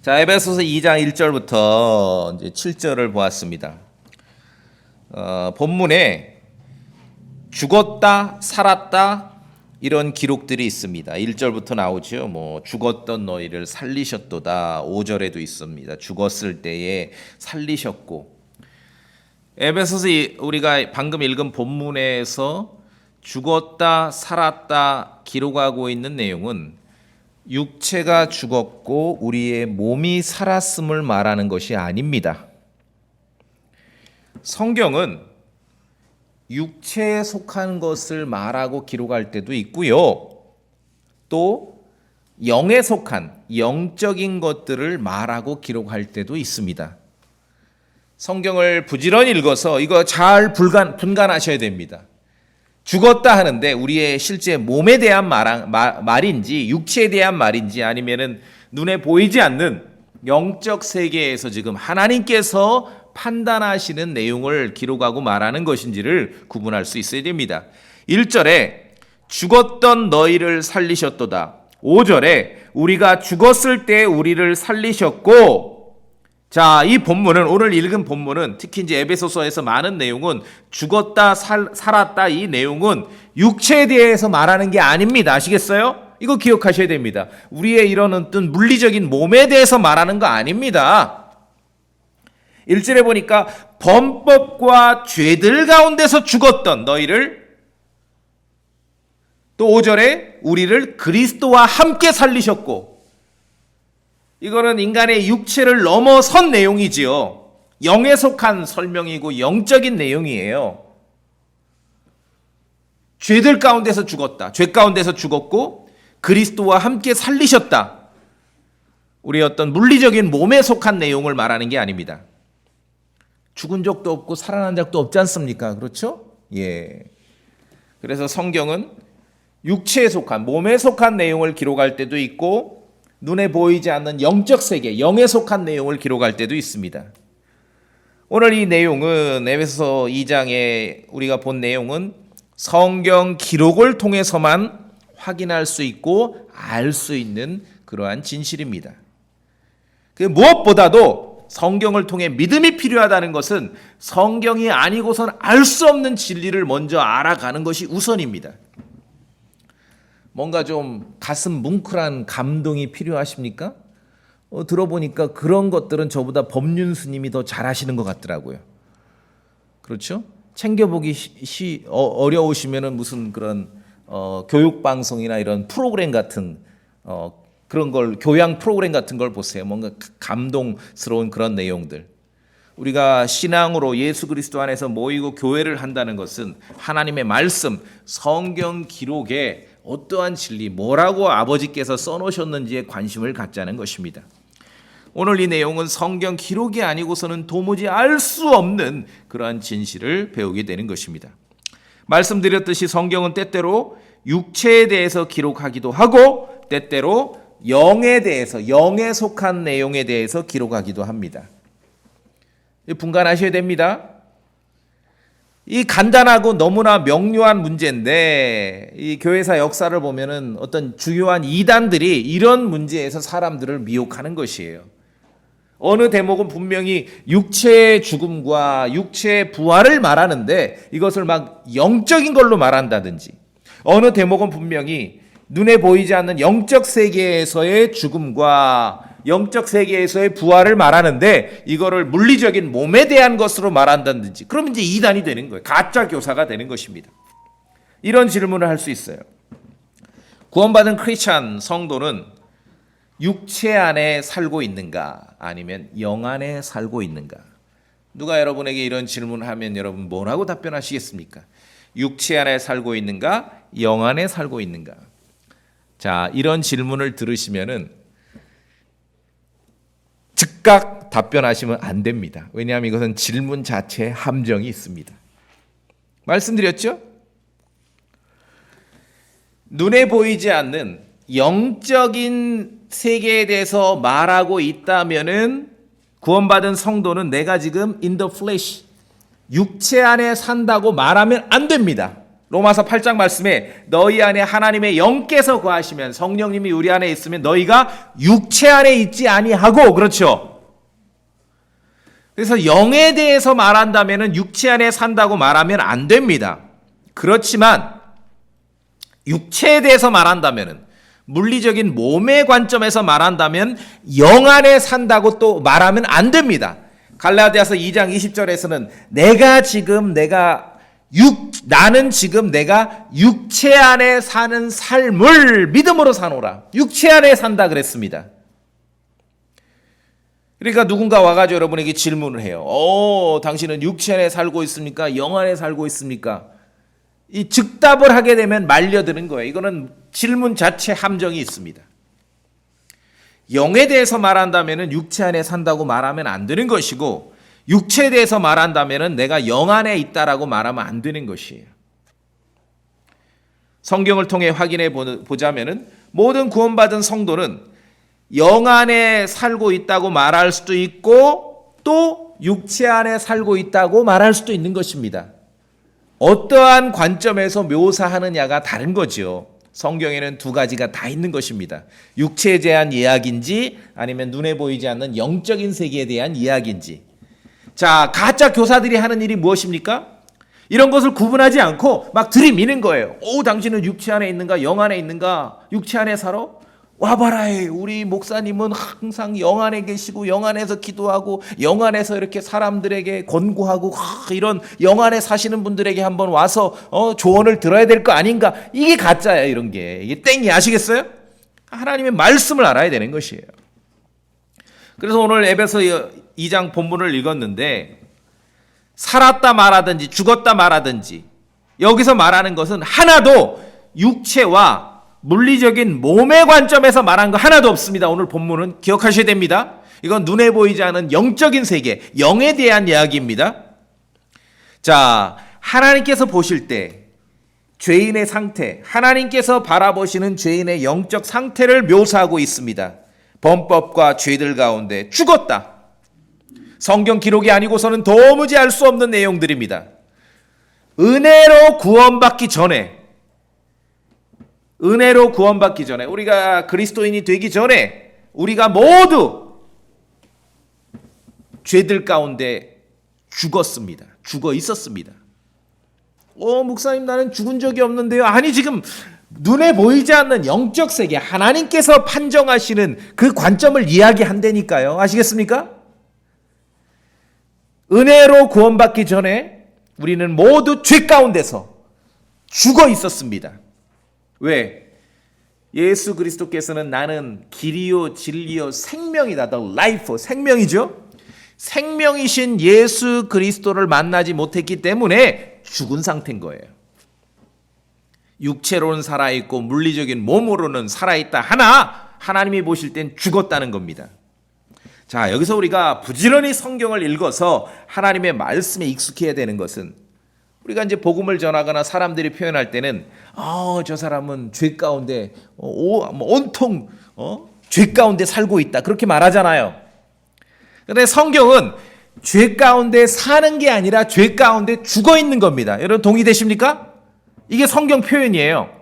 자, 에베소서 2장 1절부터 이제 7절을 보았습니다. 본문에 죽었다, 살았다 이런 기록들이 있습니다. 1절부터 나오죠. 죽었던 너희를 살리셨도다. 5절에도 있습니다. 죽었을 때에 살리셨고. 에베소서 우리가 방금 읽은 본문에서 죽었다, 살았다 기록하고 있는 내용은 육체가 죽었고 우리의 몸이 살았음을 말하는 것이 아닙니다. 성경은 육체에 속한 것을 말하고 기록할 때도 있고요. 또 영에 속한 영적인 것들을 말하고 기록할 때도 있습니다. 성경을 부지런히 읽어서 이거 잘 분간하셔야 됩니다. 죽었다 하는데 우리의 실제 몸에 대한 말인지 육체에 대한 말인지 아니면은 눈에 보이지 않는 영적 세계에서 지금 하나님께서 판단하시는 내용을 기록하고 말하는 것인지를 구분할 수 있어야 됩니다. 1절에 죽었던 너희를 살리셨도다. 5절에 우리가 죽었을 때 우리를 살리셨고, 자, 이 본문은 오늘 읽은 본문은 특히 이제 에베소서에서 많은 내용은 죽었다 살았다 이 내용은 육체에 대해서 말하는 게 아닙니다. 아시겠어요? 이거 기억하셔야 됩니다. 우리의 이런 어떤 물리적인 몸에 대해서 말하는 거 아닙니다. 1절에 보니까 범법과 죄들 가운데서 죽었던 너희를, 또 5절에 우리를 그리스도와 함께 살리셨고, 이거는 인간의 육체를 넘어선 내용이지요. 영에 속한 설명이고 영적인 내용이에요. 죄들 가운데서 죽었다. 죄 가운데서 죽었고 그리스도와 함께 살리셨다. 우리의 어떤 물리적인 몸에 속한 내용을 말하는 게 아닙니다. 죽은 적도 없고 살아난 적도 없지 않습니까? 그렇죠? 예. 그래서 성경은 육체에 속한, 몸에 속한 내용을 기록할 때도 있고 눈에 보이지 않는 영적 세계, 영에 속한 내용을 기록할 때도 있습니다. 오늘 이 내용은 에베소서 2장에 우리가 본 내용은 성경 기록을 통해서만 확인할 수 있고 알 수 있는 그러한 진실입니다. 그 무엇보다도 성경을 통해 믿음이 필요하다는 것은 성경이 아니고선 알 수 없는 진리를 먼저 알아가는 것이 우선입니다. 뭔가 좀 가슴 뭉클한 감동이 필요하십니까? 들어보니까 그런 것들은 저보다 법륜 스님이 더 잘하시는 것 같더라고요. 그렇죠? 챙겨보기 어려우시면은 무슨 그런 교육방송이나 이런 프로그램 같은 그런 걸, 교양 프로그램 같은 걸 보세요. 뭔가 감동스러운 그런 내용들. 우리가 신앙으로 예수 그리스도 안에서 모이고 교회를 한다는 것은 하나님의 말씀, 성경 기록에 어떠한 진리, 뭐라고 아버지께서 써놓으셨는지에 관심을 갖자는 것입니다. 오늘 이 내용은 성경 기록이 아니고서는 도무지 알 수 없는 그러한 진실을 배우게 되는 것입니다. 말씀드렸듯이 성경은 때때로 육체에 대해서 기록하기도 하고 때때로 영에 대해서, 영에 속한 내용에 대해서 기록하기도 합니다. 분간하셔야 됩니다. 이 간단하고 너무나 명료한 문제인데 이 교회사 역사를 보면은 어떤 주요한 이단들이 이런 문제에서 사람들을 미혹하는 것이에요. 어느 대목은 분명히 육체의 죽음과 육체의 부활을 말하는데 이것을 막 영적인 걸로 말한다든지, 어느 대목은 분명히 눈에 보이지 않는 영적 세계에서의 죽음과 영적 세계에서의 부활을 말하는데 이거를 물리적인 몸에 대한 것으로 말한다든지, 그러면 이제 이단이 되는 거예요. 가짜 교사가 되는 것입니다. 이런 질문을 할 수 있어요. 구원받은 크리스찬 성도는 육체 안에 살고 있는가 아니면 영 안에 살고 있는가? 누가 여러분에게 이런 질문을 하면 여러분 뭐라고 답변하시겠습니까? 육체 안에 살고 있는가? 영 안에 살고 있는가? 자, 이런 질문을 들으시면은 즉각 답변하시면 안 됩니다. 왜냐하면 이것은 질문 자체에 함정이 있습니다. 말씀드렸죠? 눈에 보이지 않는 영적인 세계에 대해서 말하고 있다면은 구원받은 성도는 내가 지금 in the flesh, 육체 안에 산다고 말하면 안 됩니다. 로마서 8장 말씀에 너희 안에 하나님의 영께서 거하시면, 성령님이 우리 안에 있으면 너희가 육체 안에 있지 아니하고, 그렇죠? 그래서 영에 대해서 말한다면 육체 안에 산다고 말하면 안 됩니다. 그렇지만 육체에 대해서 말한다면, 물리적인 몸의 관점에서 말한다면 영 안에 산다고 또 말하면 안 됩니다. 갈라디아서 2장 20절에서는 나는 지금 내가 육체 안에 사는 삶을 믿음으로 사노라. 육체 안에 산다 그랬습니다. 그러니까 누군가 와가지고 여러분에게 질문을 해요. 당신은 육체 안에 살고 있습니까? 영 안에 살고 있습니까? 이 즉답을 하게 되면 말려드는 거예요. 이거는 질문 자체 함정이 있습니다. 영에 대해서 말한다면 육체 안에 산다고 말하면 안 되는 것이고, 육체에 대해서 말한다면 내가 영 안에 있다라고 말하면 안 되는 것이에요. 성경을 통해 확인해 보자면 모든 구원받은 성도는 영 안에 살고 있다고 말할 수도 있고 또 육체 안에 살고 있다고 말할 수도 있는 것입니다. 어떠한 관점에서 묘사하느냐가 다른 거죠. 성경에는 두 가지가 다 있는 것입니다. 육체에 대한 이야기인지 아니면 눈에 보이지 않는 영적인 세계에 대한 이야기인지. 자, 가짜 교사들이 하는 일이 무엇입니까? 이런 것을 구분하지 않고 막 들이미는 거예요. 당신은 육체 안에 있는가? 영 안에 있는가? 육체 안에 살아? 와봐라. 우리 목사님은 항상 영 안에 계시고 영 안에서 기도하고 영 안에서 이렇게 사람들에게 권고하고, 이런 영 안에 사시는 분들에게 한번 와서 조언을 들어야 될 거 아닌가. 이게 가짜예요. 이런 게. 이게 땡이, 아시겠어요? 하나님의 말씀을 알아야 되는 것이에요. 그래서 오늘 에베소 2장 본문을 읽었는데, 살았다 말하든지 죽었다 말하든지 여기서 말하는 것은 하나도 육체와 물리적인 몸의 관점에서 말한 거 하나도 없습니다. 오늘 본문은 기억하셔야 됩니다. 이건 눈에 보이지 않은 영적인 세계, 영에 대한 이야기입니다. 자, 하나님께서 보실 때 죄인의 상태, 하나님께서 바라보시는 죄인의 영적 상태를 묘사하고 있습니다. 범법과 죄들 가운데 죽었다. 성경 기록이 아니고서는 도무지 알 수 없는 내용들입니다. 은혜로 구원받기 전에, 우리가 그리스도인이 되기 전에 우리가 모두 죄들 가운데 죽었습니다. 죽어 있었습니다. 목사님, 나는 죽은 적이 없는데요. 아니, 지금 눈에 보이지 않는 영적 세계, 하나님께서 판정하시는 그 관점을 이야기한다니까요. 아시겠습니까? 은혜로 구원받기 전에 우리는 모두 죄 가운데서 죽어 있었습니다. 왜? 예수 그리스도께서는 나는 길이요 진리요 생명이다. The life, 생명이죠. 생명이신 예수 그리스도를 만나지 못했기 때문에 죽은 상태인 거예요. 육체로는 살아있고 물리적인 몸으로는 살아있다 하나 하나님이 보실 땐 죽었다는 겁니다. 자, 여기서 우리가 부지런히 성경을 읽어서 하나님의 말씀에 익숙해야 되는 것은, 우리가 이제 복음을 전하거나 사람들이 표현할 때는 저 사람은 죄 가운데 온통 죄 가운데 살고 있다, 그렇게 말하잖아요. 그런데 성경은 죄 가운데 사는 게 아니라 죄 가운데 죽어 있는 겁니다. 여러분 동의되십니까? 이게 성경 표현이에요.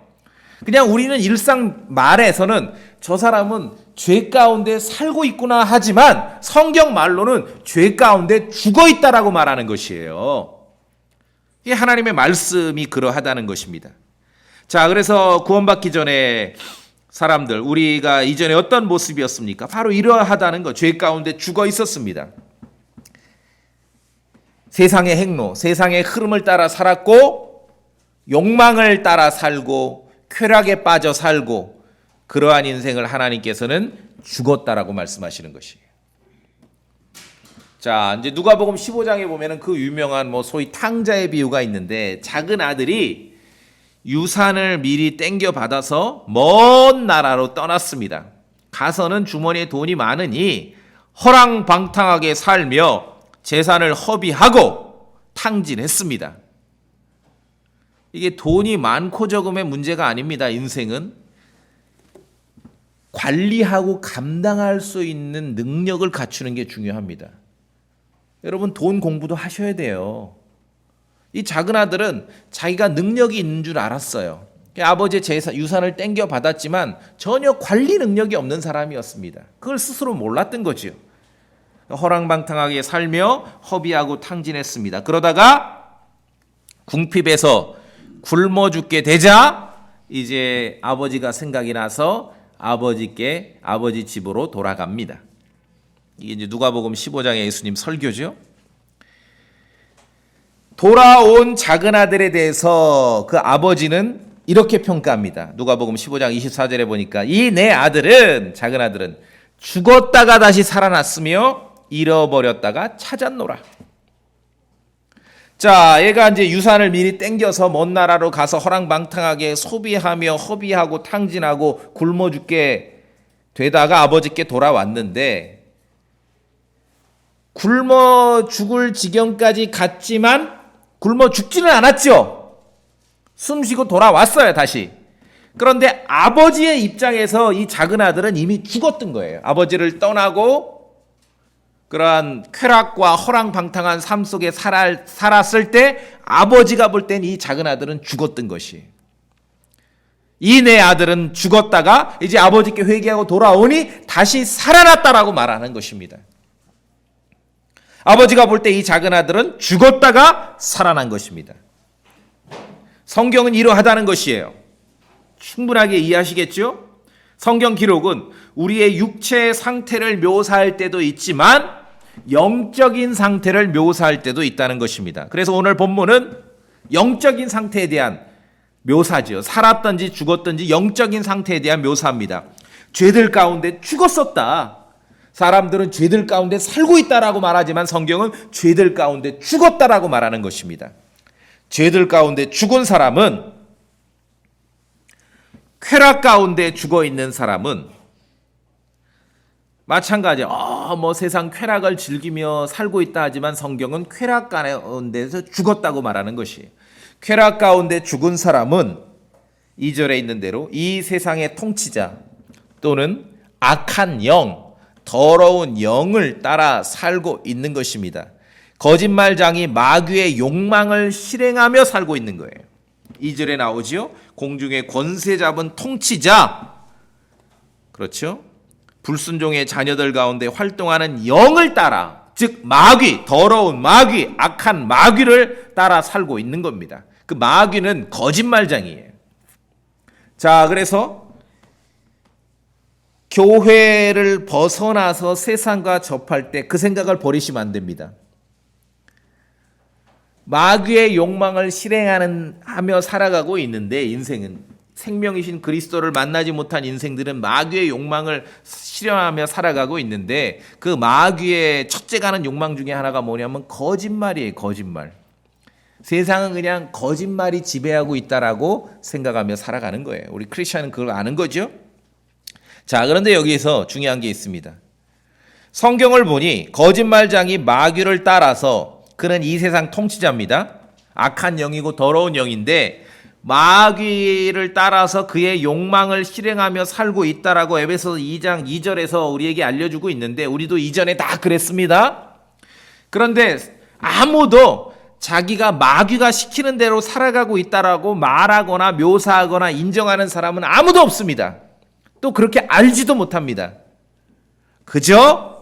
그냥 우리는 일상 말에서는 저 사람은 죄 가운데 살고 있구나 하지만 성경 말로는 죄 가운데 죽어 있다라고 말하는 것이에요. 이게 하나님의 말씀이 그러하다는 것입니다. 자, 그래서 구원받기 전에 사람들, 우리가 이전에 어떤 모습이었습니까? 바로 이러하다는 것, 죄 가운데 죽어 있었습니다. 세상의 행로, 세상의 흐름을 따라 살았고, 욕망을 따라 살고, 쾌락에 빠져 살고, 그러한 인생을 하나님께서는 죽었다라고 말씀하시는 것이에요. 자, 이제 누가복음 15장에 보면은 그 유명한 소위 탕자의 비유가 있는데, 작은 아들이 유산을 미리 땡겨 받아서 먼 나라로 떠났습니다. 가서는 주머니에 돈이 많으니 허랑방탕하게 살며 재산을 허비하고 탕진했습니다. 이게 돈이 많고 적음의 문제가 아닙니다. 인생은 관리하고 감당할 수 있는 능력을 갖추는 게 중요합니다. 여러분, 돈 공부도 하셔야 돼요. 이 작은 아들은 자기가 능력이 있는 줄 알았어요. 아버지의 유산을 땡겨 받았지만 전혀 관리 능력이 없는 사람이었습니다. 그걸 스스로 몰랐던 거죠. 허랑방탕하게 살며 허비하고 탕진했습니다. 그러다가 궁핍에서 굶어 죽게 되자 이제 아버지가 생각이 나서 아버지 집으로 돌아갑니다. 이게 이제 누가복음 15장의 예수님 설교죠. 돌아온 작은 아들에 대해서 그 아버지는 이렇게 평가합니다. 누가복음 15장 24절에 보니까 이 내 아들은, 작은 아들은 죽었다가 다시 살아났으며 잃어버렸다가 찾았노라. 자, 얘가 이제 유산을 미리 땡겨서 먼 나라로 가서 허랑방탕하게 소비하며 허비하고 탕진하고 굶어 죽게 되다가 아버지께 돌아왔는데 굶어 죽을 지경까지 갔지만 굶어 죽지는 않았죠. 숨쉬고 돌아왔어요, 다시. 그런데 아버지의 입장에서 이 작은 아들은 이미 죽었던 거예요. 아버지를 떠나고 그러한 쾌락과 허랑방탕한 삶 속에 살았을 때 아버지가 볼 땐 이 작은 아들은 죽었던 것이. 이 내 아들은 죽었다가 이제 아버지께 회개하고 돌아오니 다시 살아났다라고 말하는 것입니다. 아버지가 볼 때 이 작은 아들은 죽었다가 살아난 것입니다. 성경은 이러하다는 것이에요. 충분하게 이해하시겠죠? 성경 기록은 우리의 육체의 상태를 묘사할 때도 있지만 영적인 상태를 묘사할 때도 있다는 것입니다. 그래서 오늘 본문은 영적인 상태에 대한 묘사죠. 살았든지 죽었든지 영적인 상태에 대한 묘사입니다. 죄들 가운데 죽었었다. 사람들은 죄들 가운데 살고 있다라고 말하지만 성경은 죄들 가운데 죽었다라고 말하는 것입니다. 죄들 가운데 죽은 사람은, 쾌락 가운데 죽어 있는 사람은 마찬가지야. 세상 쾌락을 즐기며 살고 있다 하지만 성경은 쾌락 가운데서 죽었다고 말하는 것이. 쾌락 가운데 죽은 사람은 2절에 있는 대로 이 세상의 통치자 또는 악한 영, 더러운 영을 따라 살고 있는 것입니다. 거짓말장이 마귀의 욕망을 실행하며 살고 있는 거예요. 2절에 나오지요. 공중의 권세 잡은 통치자, 그렇죠? 불순종의 자녀들 가운데 활동하는 영을 따라, 즉 마귀, 더러운 마귀, 악한 마귀를 따라 살고 있는 겁니다. 그 마귀는 거짓말장이에요. 자, 그래서 교회를 벗어나서 세상과 접할 때 그 생각을 버리시면 안 됩니다. 마귀의 욕망을 실행하며 살아가고 있는데 인생은, 생명이신 그리스도를 만나지 못한 인생들은 마귀의 욕망을 실현하며 살아가고 있는데 그 마귀의 첫째 가는 욕망 중에 하나가 뭐냐면 거짓말이에요. 거짓말. 세상은 그냥 거짓말이 지배하고 있다라고 생각하며 살아가는 거예요. 우리 크리스천은 그걸 아는 거죠. 자, 그런데 여기에서 중요한 게 있습니다. 성경을 보니 거짓말장이 마귀를 따라서, 그는 이 세상 통치자입니다. 악한 영이고 더러운 영인데 마귀를 따라서 그의 욕망을 실행하며 살고 있다라고 에베소서 2장 2절에서 우리에게 알려주고 있는데 우리도 이전에 다 그랬습니다. 그런데 아무도 자기가 마귀가 시키는 대로 살아가고 있다라고 말하거나 묘사하거나 인정하는 사람은 아무도 없습니다. 또 그렇게 알지도 못합니다. 그저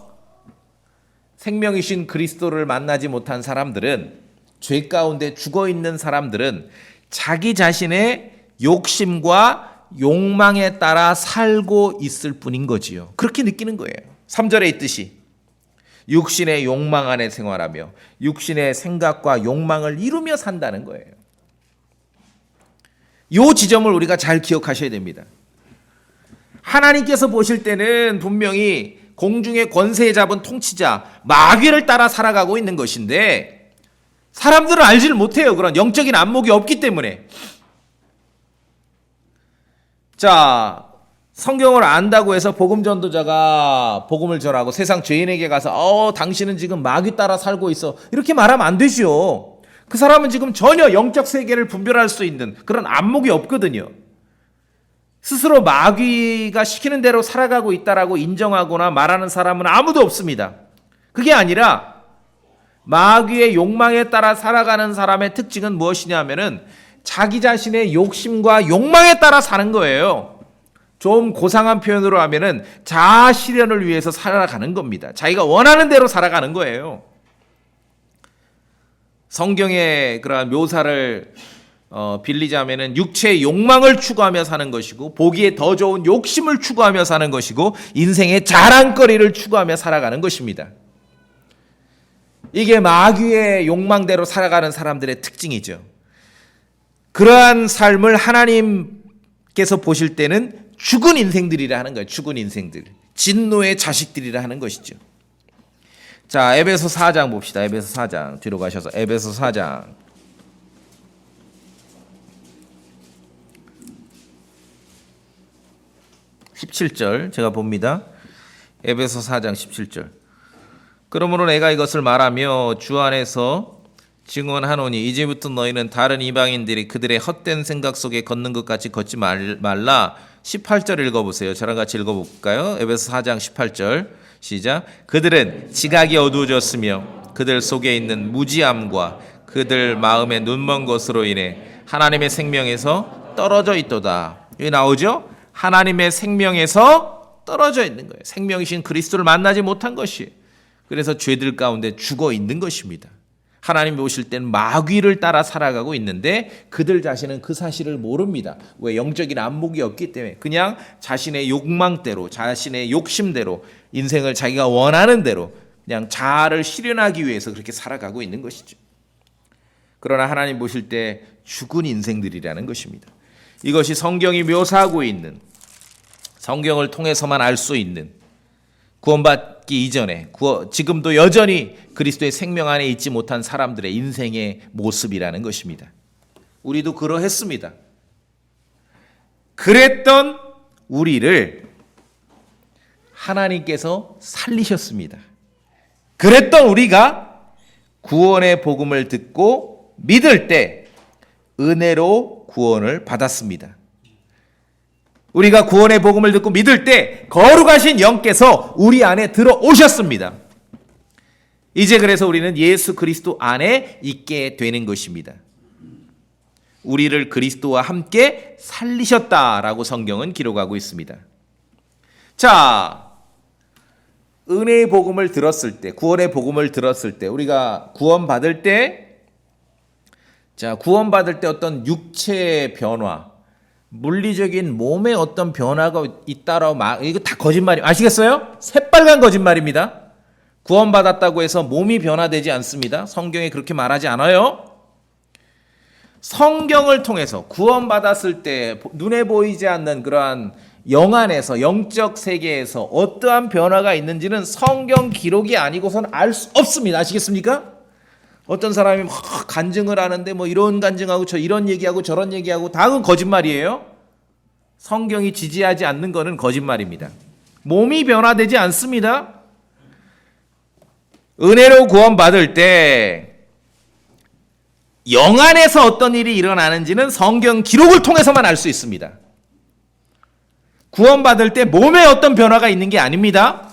생명이신 그리스도를 만나지 못한 사람들은, 죄 가운데 죽어있는 사람들은 자기 자신의 욕심과 욕망에 따라 살고 있을 뿐인 거지요. 그렇게 느끼는 거예요. 3절에 있듯이 육신의 욕망 안에 생활하며 육신의 생각과 욕망을 이루며 산다는 거예요. 이 지점을 우리가 잘 기억하셔야 됩니다. 하나님께서 보실 때는 분명히 공중의 권세 잡은 통치자 마귀를 따라 살아가고 있는 것인데 사람들은 알지를 못해요. 그런 영적인 안목이 없기 때문에. 자, 성경을 안다고 해서 복음 전도자가 복음을 전하고 세상 죄인에게 가서 당신은 지금 마귀 따라 살고 있어, 이렇게 말하면 안 되죠. 그 사람은 지금 전혀 영적 세계를 분별할 수 있는 그런 안목이 없거든요. 스스로 마귀가 시키는 대로 살아가고 있다라고 인정하거나 말하는 사람은 아무도 없습니다. 그게 아니라 마귀의 욕망에 따라 살아가는 사람의 특징은 무엇이냐면은 자기 자신의 욕심과 욕망에 따라 사는 거예요. 좀 고상한 표현으로 하면은 자아 실현을 위해서 살아가는 겁니다. 자기가 원하는 대로 살아가는 거예요. 성경의 그러한 묘사를 빌리자면은 육체의 욕망을 추구하며 사는 것이고, 보기에 더 좋은 욕심을 추구하며 사는 것이고, 인생의 자랑거리를 추구하며 살아가는 것입니다. 이게 마귀의 욕망대로 살아가는 사람들의 특징이죠. 그러한 삶을 하나님께서 보실 때는 죽은 인생들이라 하는 거예요. 죽은 인생들, 진노의 자식들이라 하는 것이죠. 자, 에베소 4장 봅시다. 에베소 4장 뒤로 가셔서 에베소 4장 17절 제가 봅니다. 에베소 4장 17절. 그러므로 내가 이것을 말하며 주 안에서 증언하노니 이제부터 너희는 다른 이방인들이 그들의 헛된 생각 속에 걷는 것 같이 걷지 말라. 18절 읽어보세요. 저랑 같이 읽어볼까요? 에베소 4장 18절 시작. 그들은 지각이 어두워졌으며 그들 속에 있는 무지함과 그들 마음의 눈먼 것으로 인해 하나님의 생명에서 떨어져 있도다. 여기 나오죠? 하나님의 생명에서 떨어져 있는 거예요. 생명이신 그리스도를 만나지 못한 것이, 그래서 죄들 가운데 죽어 있는 것입니다. 하나님이 오실 때는 마귀를 따라 살아가고 있는데 그들 자신은 그 사실을 모릅니다. 왜? 영적인 안목이 없기 때문에 그냥 자신의 욕망대로, 자신의 욕심대로, 인생을 자기가 원하는 대로 그냥 자아를 실현하기 위해서 그렇게 살아가고 있는 것이죠. 그러나 하나님 보실 때 죽은 인생들이라는 것입니다. 이것이 성경이 묘사하고 있는, 성경을 통해서만 알 수 있는, 구원받기 이전에 지금도 여전히 그리스도의 생명 안에 있지 못한 사람들의 인생의 모습이라는 것입니다. 우리도 그러했습니다. 그랬던 우리를 하나님께서 살리셨습니다. 그랬던 우리가 구원의 복음을 듣고 믿을 때 은혜로 구원을 받았습니다. 우리가 구원의 복음을 듣고 믿을 때 거룩하신 영께서 우리 안에 들어오셨습니다. 이제 그래서 우리는 예수 그리스도 안에 있게 되는 것입니다. 우리를 그리스도와 함께 살리셨다라고 성경은 기록하고 있습니다. 자, 은혜의 복음을 들었을 때, 구원의 복음을 들었을 때, 우리가 구원받을 때, 구원받을 때 어떤 육체의 변화, 물리적인 몸에 어떤 변화가 있다라고 이거 다 거짓말이에요. 아시겠어요? 새빨간 거짓말입니다. 구원받았다고 해서 몸이 변화되지 않습니다. 성경에 그렇게 말하지 않아요. 성경을 통해서 구원받았을 때 눈에 보이지 않는 그러한 영 안에서, 영적 세계에서 어떠한 변화가 있는지는 성경 기록이 아니고서는 알 수 없습니다. 아시겠습니까? 어떤 사람이 막 간증을 하는데 뭐 이런 간증하고 저 이런 얘기하고 저런 얘기하고 다 그건 거짓말이에요. 성경이 지지하지 않는 것은 거짓말입니다. 몸이 변화되지 않습니다. 은혜로 구원받을 때 영 안에서 어떤 일이 일어나는지는 성경 기록을 통해서만 알 수 있습니다. 구원받을 때 몸에 어떤 변화가 있는 게 아닙니다.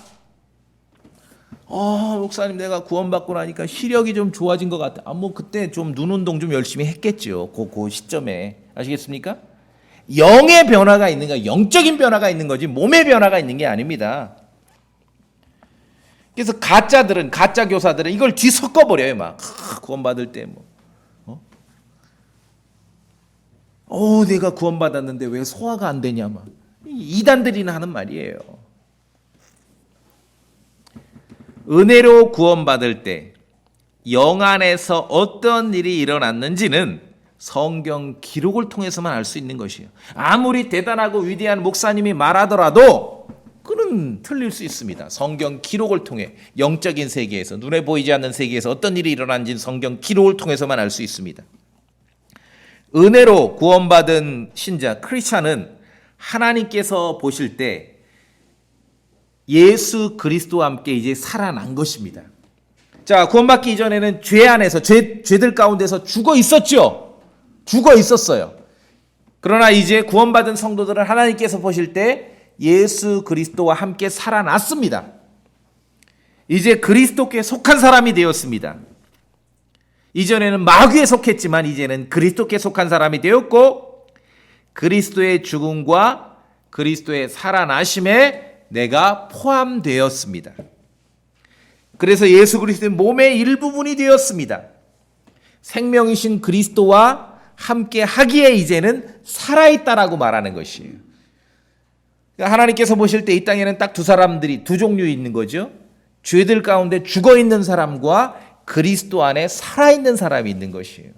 목사님 내가 구원받고 나니까 시력이 좀 좋아진 것 같아. 뭐 그때 좀 눈 운동 좀 열심히 했겠죠. 그 시점에. 아시겠습니까? 영의 변화가 있는 거, 영적인 변화가 있는 거지 몸의 변화가 있는 게 아닙니다. 그래서 가짜 교사들은 이걸 뒤섞어 버려요. 막 구원받을 때 내가 구원받았는데 왜 소화가 안 되냐 막 이단들이나 하는 말이에요. 은혜로 구원받을 때 영 안에서 어떤 일이 일어났는지는 성경 기록을 통해서만 알 수 있는 것이에요. 아무리 대단하고 위대한 목사님이 말하더라도 그는 틀릴 수 있습니다. 성경 기록을 통해 영적인 세계에서, 눈에 보이지 않는 세계에서 어떤 일이 일어난지는 성경 기록을 통해서만 알 수 있습니다. 은혜로 구원받은 신자, 크리스찬은 하나님께서 보실 때 예수 그리스도와 함께 이제 살아난 것입니다. 자, 구원받기 이전에는 죄 안에서, 죄들 가운데서 죽어 있었죠. 죽어 있었어요. 그러나 이제 구원받은 성도들은 하나님께서 보실 때 예수 그리스도와 함께 살아났습니다. 이제 그리스도께 속한 사람이 되었습니다. 이전에는 마귀에 속했지만 이제는 그리스도께 속한 사람이 되었고 그리스도의 죽음과 그리스도의 살아나심에 내가 포함되었습니다. 그래서 예수 그리스도의 몸의 일부분이 되었습니다. 생명이신 그리스도와 함께 하기에 이제는 살아있다라고 말하는 것이에요. 그러니까 하나님께서 보실 때 이 땅에는 딱 두 사람들이 두 종류 있는 거죠. 죄들 가운데 죽어있는 사람과 그리스도 안에 살아있는 사람이 있는 것이에요.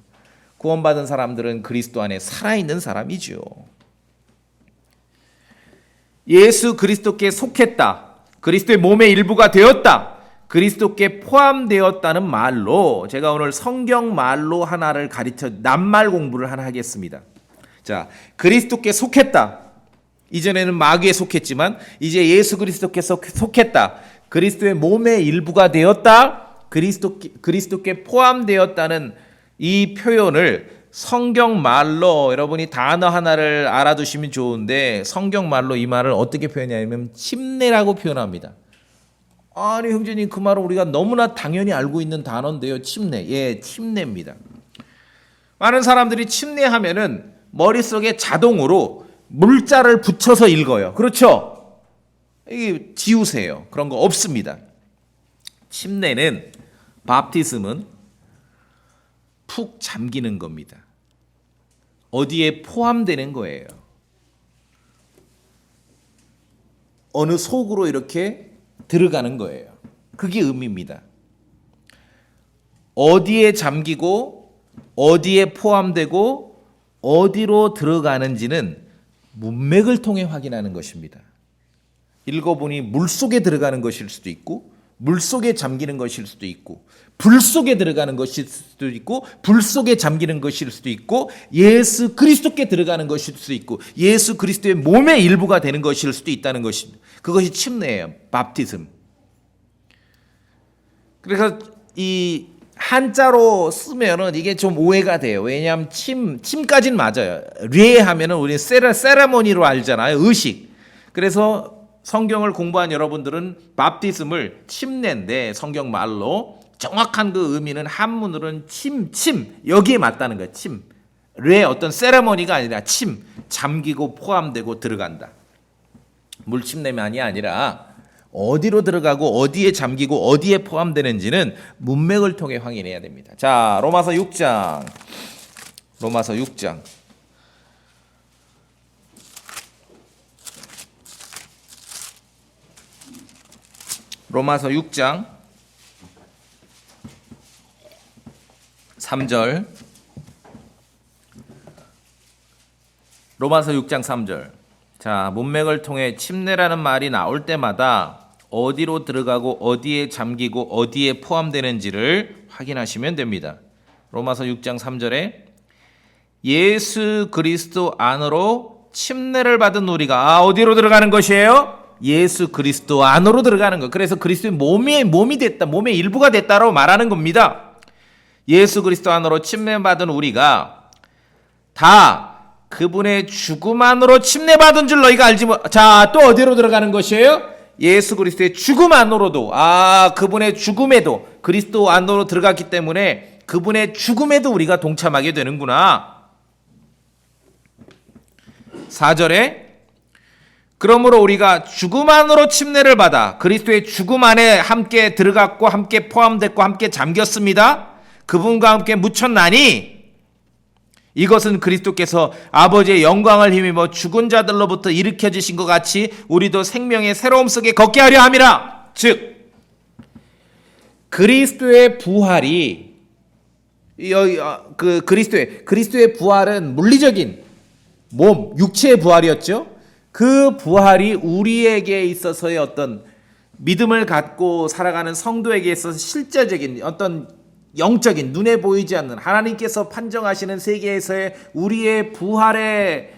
구원받은 사람들은 그리스도 안에 살아있는 사람이죠. 예수 그리스도께 속했다. 그리스도의 몸의 일부가 되었다. 그리스도께 포함되었다는 말로 제가 오늘 성경 말로 하나를 가르쳐 낱말 공부를 하나 하겠습니다. 자, 그리스도께 속했다. 이전에는 마귀에 속했지만 이제 예수 그리스도께 속했다. 그리스도의 몸의 일부가 되었다. 그리스도께 포함되었다는 이 표현을 성경 말로 여러분이 단어 하나를 알아두시면 좋은데 성경 말로 이 말을 어떻게 표현하냐면 침례라고 표현합니다. 아니 형제님 그 말은 우리가 너무나 당연히 알고 있는 단어인데요. 침례. 예, 침례입니다. 많은 사람들이 침례하면은 머릿속에 자동으로 물자를 붙여서 읽어요. 그렇죠? 이게 지우세요. 그런 거 없습니다. 침례는 밥티즘은 푹 잠기는 겁니다. 어디에 포함되는 거예요. 어느 속으로 이렇게 들어가는 거예요. 그게 의미입니다. 어디에 잠기고 어디에 포함되고 어디로 들어가는지는 문맥을 통해 확인하는 것입니다. 읽어보니 물속에 들어가는 것일 수도 있고 물속에 잠기는 것일 수도 있고 불 속에 들어가는 것일 수도 있고 불 속에 잠기는 것일 수도 있고 예수 그리스도께 들어가는 것일 수도 있고 예수 그리스도의 몸의 일부가 되는 것일 수도 있다는 것입니다. 그것이 침례예요. 밥티즘. 그래서 이 한자로 쓰면은 이게 좀 오해가 돼요. 왜냐하면 침까지는 맞아요. 례 하면은 우리 세레모니로 알잖아요. 의식. 그래서 성경을 공부한 여러분들은 밥티즘을 침례인데 성경 말로 정확한 그 의미는 한문으로는 침 여기에 맞다는 거예요. 침. 례 어떤 세레모니가 아니라 침 잠기고 포함되고 들어간다. 물침례만이 아니라 어디로 들어가고 어디에 잠기고 어디에 포함되는지는 문맥을 통해 확인해야 됩니다. 자, 로마서 6장. 로마서 6장. 로마서 6장 3절. 로마서 6장 3절. 자, 문맥을 통해 침례라는 말이 나올 때마다 어디로 들어가고 어디에 잠기고 어디에 포함되는지를 확인하시면 됩니다. 로마서 6장 3절에 예수 그리스도 안으로 침례를 받은 우리가 어디로 들어가는 것이에요? 예수 그리스도 안으로 들어가는 것. 그래서 그리스도의 몸이 됐다. 몸의 일부가 됐다라고 말하는 겁니다. 예수 그리스도 안으로 침례받은 우리가 다 그분의 죽음 안으로 침례받은 줄 너희가 알지 못. 자, 또 어디로 들어가는 것이에요? 예수 그리스도의 죽음 안으로도. 그분의 죽음에도 그리스도 안으로 들어갔기 때문에 그분의 죽음에도 우리가 동참하게 되는구나. 4절에 그러므로 우리가 죽음 안으로 침례를 받아 그리스도의 죽음 안에 함께 들어갔고 함께 포함됐고 함께 잠겼습니다. 그분과 함께 묻혔나니 이것은 그리스도께서 아버지의 영광을 힘입어 죽은 자들로부터 일으켜지신 것 같이 우리도 생명의 새로움 속에 걷게 하려 함이라. 즉 그리스도의 부활이 그리스도의 부활은 물리적인 몸, 육체의 부활이었죠. 그 부활이 우리에게 있어서의 어떤 믿음을 갖고 살아가는 성도에게 있어서 실제적인 어떤 영적인 눈에 보이지 않는 하나님께서 판정하시는 세계에서의 우리의 부활의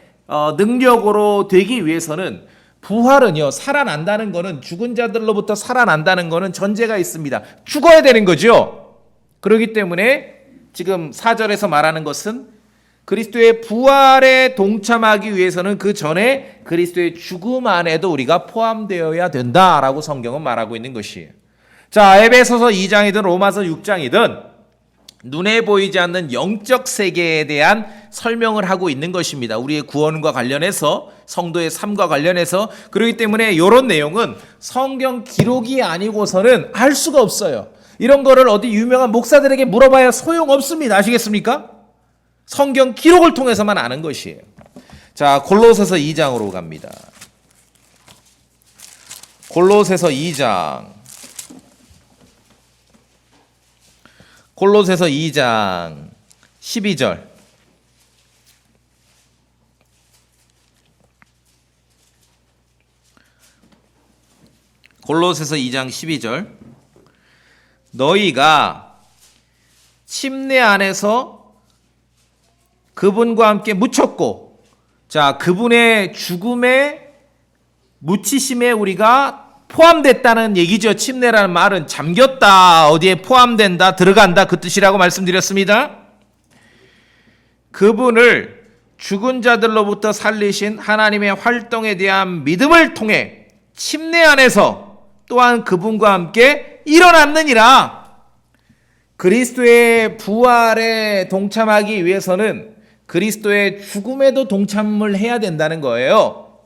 능력으로 되기 위해서는 부활은요, 살아난다는 거는 죽은 자들로부터 살아난다는 거는 전제가 있습니다. 죽어야 되는 거죠. 그렇기 때문에 지금 4절에서 말하는 것은 그리스도의 부활에 동참하기 위해서는 그 전에 그리스도의 죽음 안에도 우리가 포함되어야 된다라고 성경은 말하고 있는 것이에요. 자, 에베소서 2장이든 로마서 6장이든 눈에 보이지 않는 영적 세계에 대한 설명을 하고 있는 것입니다. 우리의 구원과 관련해서, 성도의 삶과 관련해서. 그렇기 때문에 이런 내용은 성경 기록이 아니고서는 알 수가 없어요. 이런 거를 어디 유명한 목사들에게 물어봐야 소용없습니다. 아시겠습니까? 성경 기록을 통해서만 아는 것이에요. 자, 골로새서 2장으로 갑니다. 골로새서 2장. 골로새서 2장 12절. 골로새서 2장 12절. 너희가 침례 안에서 그분과 함께 묻혔고, 자, 그분의 죽음에 묻히심에 우리가 포함됐다는 얘기죠. 침례라는 말은 잠겼다, 어디에 포함된다, 들어간다, 그 뜻이라고 말씀드렸습니다. 그분을 죽은 자들로부터 살리신 하나님의 활동에 대한 믿음을 통해 침례 안에서 또한 그분과 함께 일어났느니라. 그리스도의 부활에 동참하기 위해서는 그리스도의 죽음에도 동참을 해야 된다는 거예요.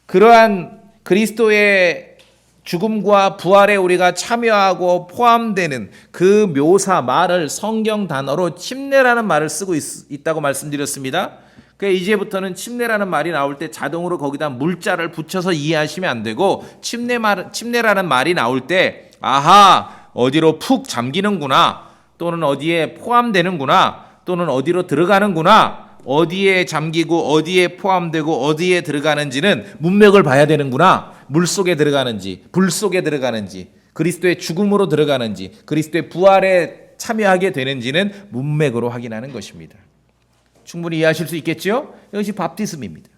그러한 그리스도의 죽음과 부활에 우리가 참여하고 포함되는 그 묘사 말을 성경 단어로 침례라는 말을 쓰고 있다고 말씀드렸습니다. 그러니까 이제부터는 침례라는 말이 나올 때 자동으로 거기다 물자를 붙여서 이해하시면 안 되고, 침례라는 말이 나올 때 아하, 어디로 푹 잠기는구나, 또는 어디에 포함되는구나, 또는 어디로 들어가는구나, 어디에 잠기고 어디에 포함되고 어디에 들어가는지는 문맥을 봐야 되는구나. 물 속에 들어가는지, 불 속에 들어가는지, 그리스도의 죽음으로 들어가는지, 그리스도의 부활에 참여하게 되는지는 문맥으로 확인하는 것입니다. 충분히 이해하실 수 있겠죠? 이것이 밥티즘입니다.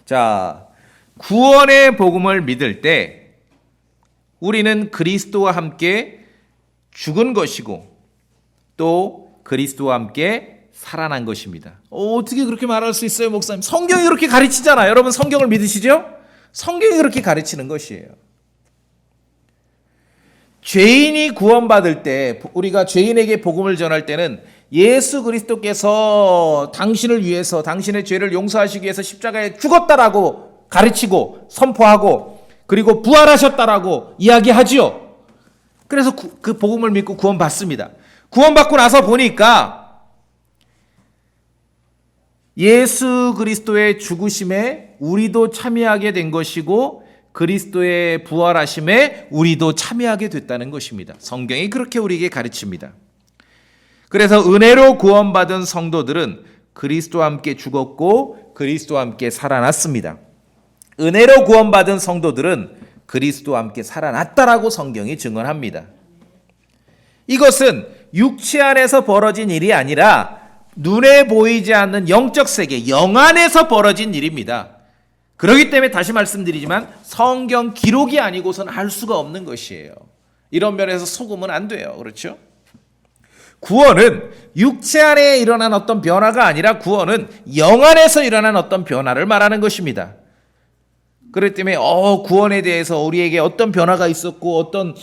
자, 구원의 복음을 믿을 때 우리는 그리스도와 함께 죽은 것이고 또 그리스도와 함께 살아난 것입니다. 어떻게 그렇게 말할 수 있어요, 목사님? 성경이 그렇게 가르치잖아요. 여러분 성경을 믿으시죠? 성경이 그렇게 가르치는 것이에요. 죄인이 구원받을 때, 우리가 죄인에게 복음을 전할 때는 예수 그리스도께서 당신을 위해서, 당신의 죄를 용서하시기 위해서 십자가에 죽었다라고 가르치고 선포하고, 그리고 부활하셨다라고 이야기하지요. 그래서 그 복음을 믿고 구원받습니다. 구원받고 나서 보니까 예수 그리스도의 죽으심에 우리도 참여하게 된 것이고 그리스도의 부활하심에 우리도 참여하게 됐다는 것입니다. 성경이 그렇게 우리에게 가르칩니다. 그래서 은혜로 구원받은 성도들은 그리스도와 함께 죽었고 그리스도와 함께 살아났습니다. 은혜로 구원받은 성도들은 그리스도와 함께 살아났다라고 성경이 증언합니다. 이것은 육체 안에서 벌어진 일이 아니라 눈에 보이지 않는 영적 세계, 영 안에서 벌어진 일입니다. 그렇기 때문에 다시 말씀드리지만 성경 기록이 아니고서는 알 수가 없는 것이에요. 이런 면에서 속으면 안 돼요. 그렇죠? 구원은 육체 안에 일어난 어떤 변화가 아니라 구원은 영 안에서 일어난 어떤 변화를 말하는 것입니다. 그렇기 때문에 구원에 대해서 우리에게 어떤 변화가 있었고 어떤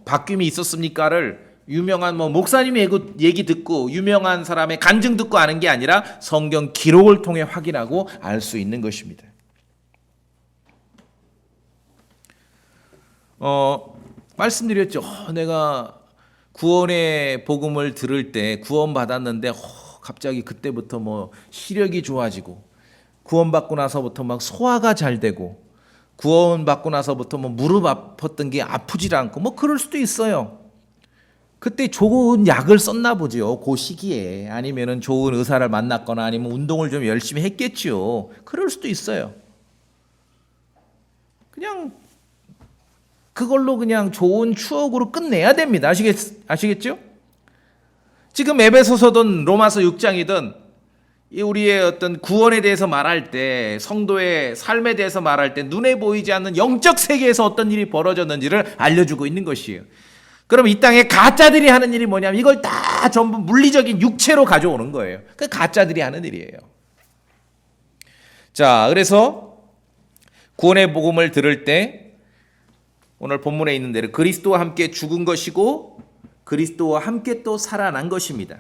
바뀜이 있었습니까를 유명한 목사님의 얘기 듣고 유명한 사람의 간증 듣고 아는 게 아니라 성경 기록을 통해 확인하고 알 수 있는 것입니다. 말씀드렸죠. 내가 구원의 복음을 들을 때 구원받았는데 갑자기 그때부터 시력이 좋아지고 구원받고 나서부터 막 소화가 잘 되고 구원받고 나서부터 무릎 아팠던 게 아프질 않고 그럴 수도 있어요. 그때 좋은 약을 썼나 보죠. 그 시기에. 아니면은 좋은 의사를 만났거나 아니면 운동을 좀 열심히 했겠죠. 그럴 수도 있어요. 그냥 그걸로 그냥 좋은 추억으로 끝내야 됩니다. 아시겠죠? 지금 에베소서든 로마서 6장이든 우리의 어떤 구원에 대해서 말할 때, 성도의 삶에 대해서 말할 때 눈에 보이지 않는 영적 세계에서 어떤 일이 벌어졌는지를 알려주고 있는 것이에요. 그럼 이 땅에 가짜들이 하는 일이 뭐냐면 이걸 다 전부 물리적인 육체로 가져오는 거예요. 그 가짜들이 하는 일이에요. 자, 그래서 구원의 복음을 들을 때 오늘 본문에 있는 대로 그리스도와 함께 죽은 것이고 그리스도와 함께 또 살아난 것입니다.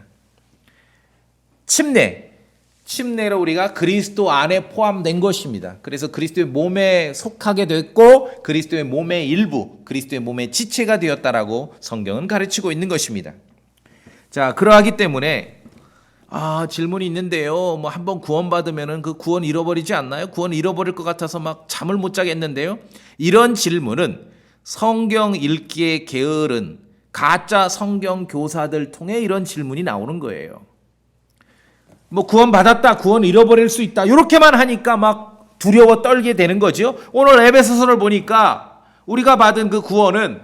침례로 우리가 그리스도 안에 포함된 것입니다. 그래서 그리스도의 몸에 속하게 됐고 그리스도의 몸의 일부, 그리스도의 몸의 지체가 되었다라고 성경은 가르치고 있는 것입니다. 자, 그러하기 때문에 질문이 있는데요. 뭐 한번 구원받으면은 그 구원 잃어버리지 않나요? 구원 잃어버릴 것 같아서 막 잠을 못 자겠는데요. 이런 질문은 성경 읽기에 게으른 가짜 성경 교사들 통해 이런 질문이 나오는 거예요. 뭐 구원 받았다, 구원 잃어버릴 수 있다, 이렇게만 하니까 막 두려워 떨게 되는 거죠. 오늘 에베소서를 보니까 우리가 받은 그 구원은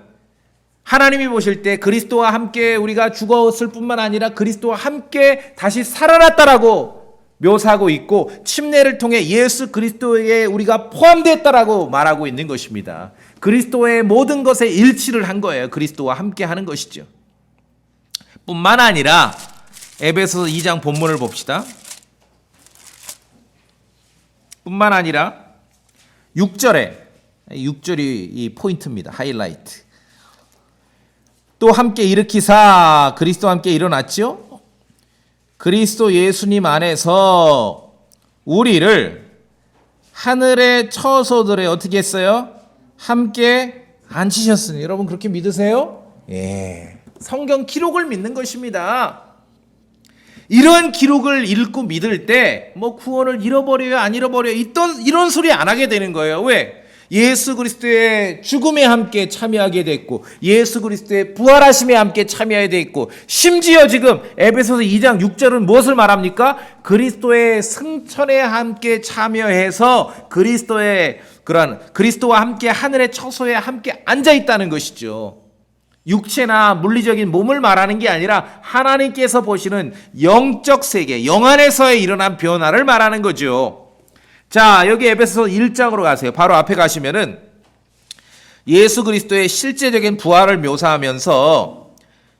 하나님이 보실 때 그리스도와 함께 우리가 죽었을 뿐만 아니라 그리스도와 함께 다시 살아났다라고 묘사하고 있고 침례를 통해 예수 그리스도에 우리가 포함됐다라고 말하고 있는 것입니다. 그리스도의 모든 것에 일치를 한 거예요. 그리스도와 함께 하는 것이죠. 뿐만 아니라 에베소서 2장 본문을 봅시다. 뿐만 아니라 6절이 이 포인트입니다. 하이라이트. 또 함께 일으키사 그리스도와 함께 일어났죠. 그리스도 예수님 안에서 우리를 하늘의 처소들에 어떻게 했어요? 함께 앉히셨으니. 여러분 그렇게 믿으세요? 예. 성경 기록을 믿는 것입니다. 이런 기록을 읽고 믿을 때 뭐 구원을 잃어버려요 안 잃어버려요 이런 소리 안 하게 되는 거예요. 왜? 예수 그리스도의 죽음에 함께 참여하게 됐고 예수 그리스도의 부활하심에 함께 참여하게 됐고 심지어 지금 에베소서 2장 6절은 무엇을 말합니까? 그리스도의 승천에 함께 참여해서 그리스도와 함께 하늘의 처소에 함께 앉아 있다는 것이죠. 육체나 물리적인 몸을 말하는 게 아니라 하나님께서 보시는 영적 세계, 영 안에서의 일어난 변화를 말하는 거죠. 자, 여기 에베소서 1장으로 가세요. 바로 앞에 가시면은 예수 그리스도의 실제적인 부활을 묘사하면서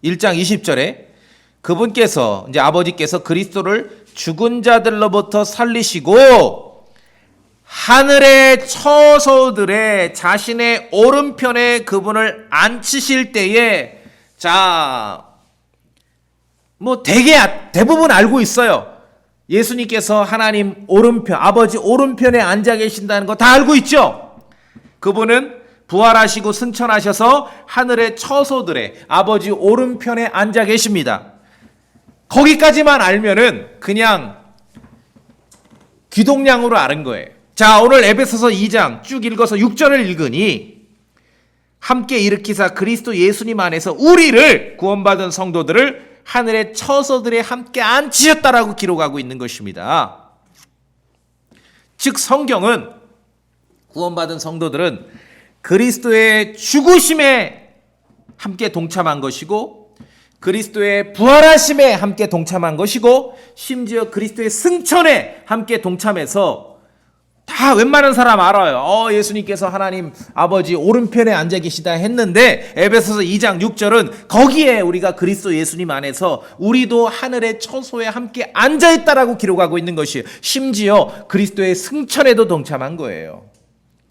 1장 20절에 그분께서 이제 아버지께서 그리스도를 죽은 자들로부터 살리시고 하늘의 처소들의 자신의 오른편에 그분을 앉히실 때에 뭐 대부분 알고 있어요. 예수님께서 하나님 오른편, 아버지 오른편에 앉아 계신다는 거 다 알고 있죠? 그분은 부활하시고 승천하셔서 하늘의 처소들의 아버지 오른편에 앉아 계십니다. 거기까지만 알면은 그냥 귀동냥으로 아는 거예요. 자, 오늘 에베소서 2장 쭉 읽어서 6절을 읽으니 함께 일으키사 그리스도 예수님 안에서 우리를 구원받은 성도들을 하늘의 처소들에 함께 앉히셨다라고 기록하고 있는 것입니다. 즉 성경은 구원받은 성도들은 그리스도의 죽으심에 함께 동참한 것이고 그리스도의 부활하심에 함께 동참한 것이고 심지어 그리스도의 승천에 함께 동참해서 다 웬만한 사람 알아요. 예수님께서 하나님 아버지 오른편에 앉아 계시다 했는데 에베소서 2장 6절은 거기에 우리가 그리스도 예수님 안에서 우리도 하늘의 처소에 함께 앉아 있다라고 기록하고 있는 것이에요. 심지어 그리스도의 승천에도 동참한 거예요.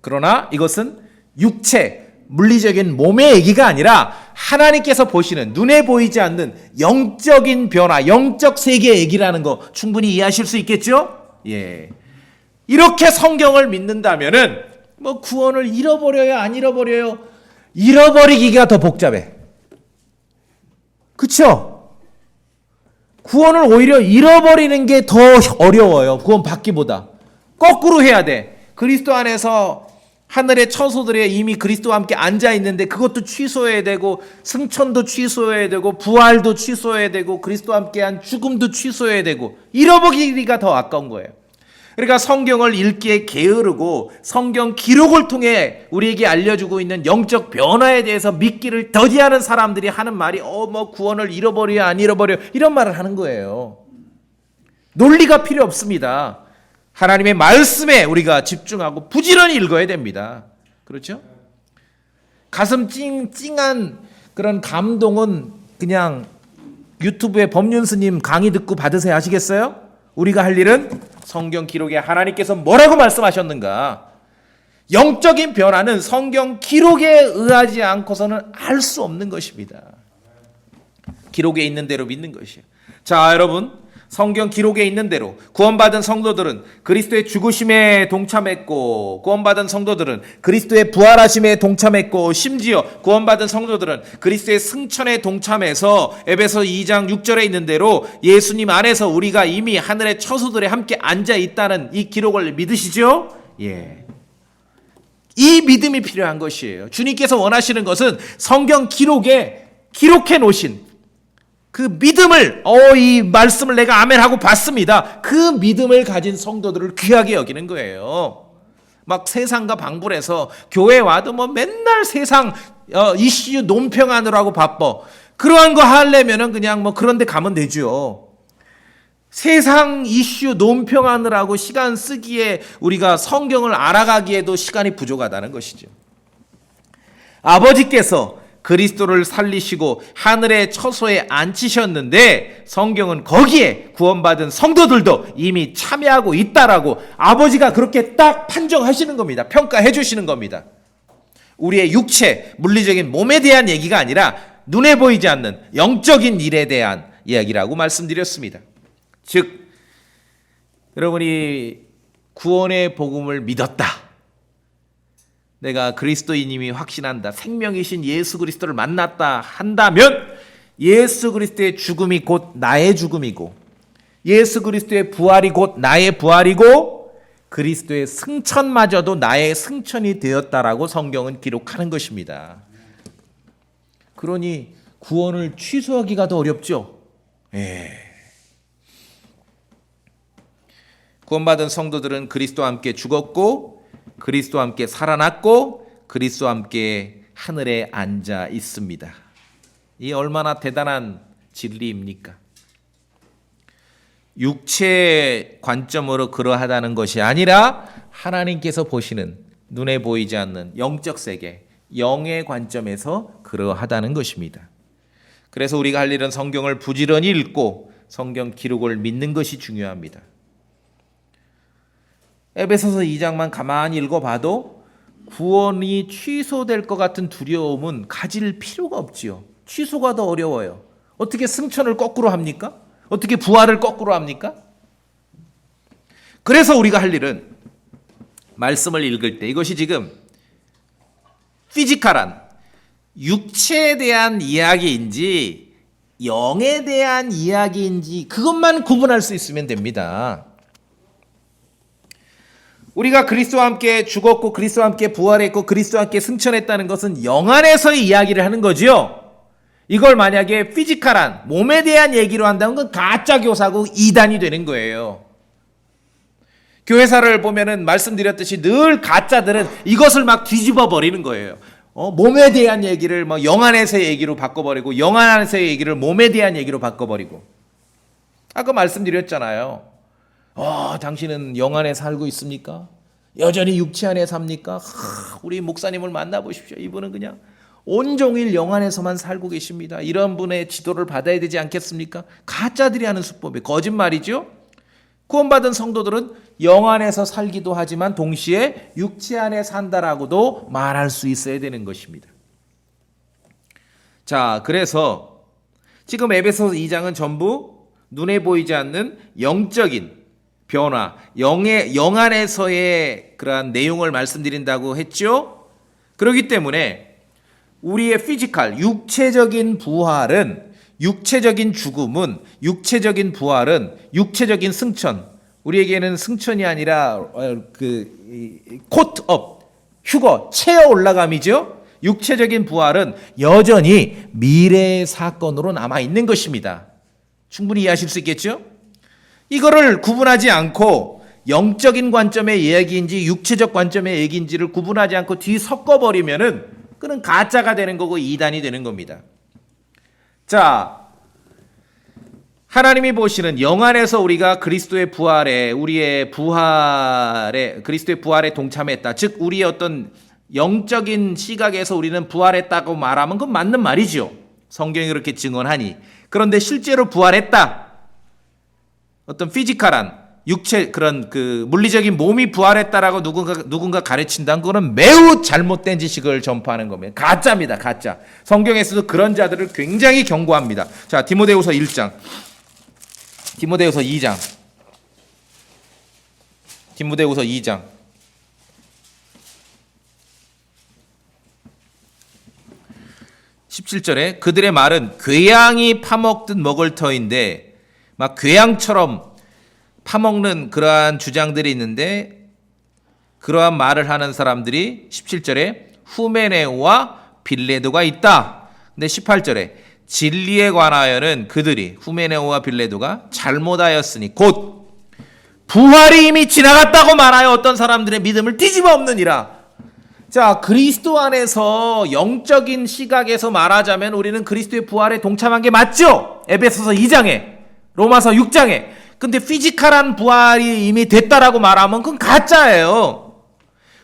그러나 이것은 육체, 물리적인 몸의 얘기가 아니라 하나님께서 보시는 눈에 보이지 않는 영적인 변화, 영적 세계의 얘기라는 거 충분히 이해하실 수 있겠죠? 예. 이렇게 성경을 믿는다면은 뭐 구원을 잃어버려요 안 잃어버려요? 잃어버리기가 더 복잡해. 그쵸? 구원을 오히려 잃어버리는 게 더 어려워요. 구원 받기보다. 거꾸로 해야 돼. 그리스도 안에서 하늘의 처소들에 이미 그리스도와 함께 앉아 있는데 그것도 취소해야 되고 승천도 취소해야 되고 부활도 취소해야 되고 그리스도와 함께한 죽음도 취소해야 되고 잃어버리기가 더 아까운 거예요. 그러니까 성경을 읽기에 게으르고 성경 기록을 통해 우리에게 알려주고 있는 영적 변화에 대해서 믿기를 더디하는 사람들이 하는 말이 뭐 구원을 잃어버려 안 잃어버려 이런 말을 하는 거예요. 논리가 필요 없습니다. 하나님의 말씀에 우리가 집중하고 부지런히 읽어야 됩니다. 그렇죠? 가슴 찡찡한 그런 감동은 그냥 유튜브에 법륜스님 강의 듣고 받으세요. 아시겠어요? 우리가 할 일은 성경 기록에 하나님께서 뭐라고 말씀하셨는가. 영적인 변화는 성경 기록에 의하지 않고서는 알 수 없는 것입니다. 기록에 있는 대로 믿는 것이에요. 자, 여러분, 성경 기록에 있는 대로 구원받은 성도들은 그리스도의 죽으심에 동참했고, 구원받은 성도들은 그리스도의 부활하심에 동참했고, 심지어 구원받은 성도들은 그리스도의 승천에 동참해서 에베소 2장 6절에 있는 대로 예수님 안에서 우리가 이미 하늘의 처소들에 함께 앉아 있다는 이 기록을 믿으시죠? 예. 이 믿음이 필요한 것이에요. 주님께서 원하시는 것은 성경 기록에 기록해 놓으신 그 믿음을, 이 말씀을 내가 아멘하고 받습니다. 그 믿음을 가진 성도들을 귀하게 여기는 거예요. 막 세상과 방불해서 교회 와도 뭐 맨날 세상 이슈 논평하느라고 하고 바빠. 그러한 거 하려면은 그냥 뭐 그런 데 가면 되죠. 세상 이슈 논평하느라고 시간 쓰기에 우리가 성경을 알아가기에도 시간이 부족하다는 것이죠. 아버지께서 그리스도를 살리시고 하늘의 처소에 앉히셨는데 성경은 거기에 구원받은 성도들도 이미 참여하고 있다라고 아버지가 그렇게 딱 판정하시는 겁니다. 평가해 주시는 겁니다. 우리의 육체, 물리적인 몸에 대한 얘기가 아니라 눈에 보이지 않는 영적인 일에 대한 이야기라고 말씀드렸습니다. 즉, 여러분이 구원의 복음을 믿었다. 내가 그리스도인임이 확신한다. 생명이신 예수 그리스도를 만났다 한다면 예수 그리스도의 죽음이 곧 나의 죽음이고, 예수 그리스도의 부활이 곧 나의 부활이고, 그리스도의 승천마저도 나의 승천이 되었다라고 성경은 기록하는 것입니다. 그러니 구원을 취소하기가 더 어렵죠. 구원받은 성도들은 그리스도와 함께 죽었고, 그리스도와 함께 살아났고, 그리스도와 함께 하늘에 앉아 있습니다. 이 얼마나 대단한 진리입니까? 육체의 관점으로 그러하다는 것이 아니라 하나님께서 보시는 눈에 보이지 않는 영적 세계, 영의 관점에서 그러하다는 것입니다. 그래서 우리가 할 일은 성경을 부지런히 읽고 성경 기록을 믿는 것이 중요합니다. 에베소서 2장만 가만히 읽어봐도 구원이 취소될 것 같은 두려움은 가질 필요가 없지요. 취소가 더 어려워요. 어떻게 승천을 거꾸로 합니까? 어떻게 부활을 거꾸로 합니까? 그래서 우리가 할 일은 말씀을 읽을 때 이것이 지금 피지컬한 육체에 대한 이야기인지 영에 대한 이야기인지 그것만 구분할 수 있으면 됩니다. 우리가 그리스도와 함께 죽었고 그리스도와 함께 부활했고 그리스도와 함께 승천했다는 것은 영 안에서의 이야기를 하는 거지요. 이걸 만약에 피지컬한 몸에 대한 얘기로 한다면 그건 가짜 교사고 이단이 되는 거예요. 교회사를 보면은 말씀드렸듯이 늘 가짜들은 이것을 막 뒤집어 버리는 거예요. 몸에 대한 얘기를 뭐 영 안에서의 얘기로 바꿔버리고 영 안에서의 얘기를 몸에 대한 얘기로 바꿔버리고. 아까 말씀드렸잖아요. 당신은 영 안에 살고 있습니까? 여전히 육체 안에 삽니까? 우리 목사님을 만나보십시오. 이분은 그냥 온종일 영 안에서만 살고 계십니다. 이런 분의 지도를 받아야 되지 않겠습니까? 가짜들이 하는 수법이 거짓말이죠. 구원받은 성도들은 영 안에서 살기도 하지만 동시에 육체 안에 산다라고도 말할 수 있어야 되는 것입니다. 자, 그래서 지금 에베소서 2장은 전부 눈에 보이지 않는 영적인 변화, 영 안에서의 그러한 내용을 말씀드린다고 했죠. 그렇기 때문에 우리의 피지컬, 육체적인 부활은, 육체적인 죽음은, 육체적인 부활은, 육체적인 승천, 우리에게는 승천이 아니라 코트업, 휴거, 채어 올라감이죠. 육체적인 부활은 여전히 미래의 사건으로 남아있는 것입니다. 충분히 이해하실 수 있겠죠? 이거를 구분하지 않고 영적인 관점의 이야기인지 육체적 관점의 얘기인지를 구분하지 않고 뒤섞어버리면은 그는 가짜가 되는 거고 이단이 되는 겁니다. 자, 하나님이 보시는 영 안에서 우리가 그리스도의 부활에, 그리스도의 부활에 동참했다. 즉, 우리의 어떤 영적인 시각에서 우리는 부활했다고 말하면 그건 맞는 말이죠. 성경이 그렇게 증언하니. 그런데 실제로 부활했다. 어떤 피지컬한 육체 그런 그 물리적인 몸이 부활했다라고 누군가 가르친다는 거는 매우 잘못된 지식을 전파하는 겁니다. 가짜입니다. 가짜. 성경에서도 그런 자들을 굉장히 경고합니다. 자, 디모데후서 1장. 디모데후서 2장. 디모데후서 2장. 17절에 그들의 말은 궤양이 파먹듯 먹을 터인데 막 궤양처럼 파먹는 그러한 주장들이 있는데 그러한 말을 하는 사람들이 17절에 후메네오와 빌레도가 있다. 근데 18절에 진리에 관하여는 그들이 후메네오와 빌레도가 잘못하였으니 곧 부활이 이미 지나갔다고 말하여 어떤 사람들의 믿음을 뒤집어 엎느니라. 자, 그리스도 안에서 영적인 시각에서 말하자면 우리는 그리스도의 부활에 동참한 게 맞죠? 에베소서 2장에 로마서 6장에. 근데 피지컬한 부활이 이미 됐다라고 말하면 그건 가짜예요.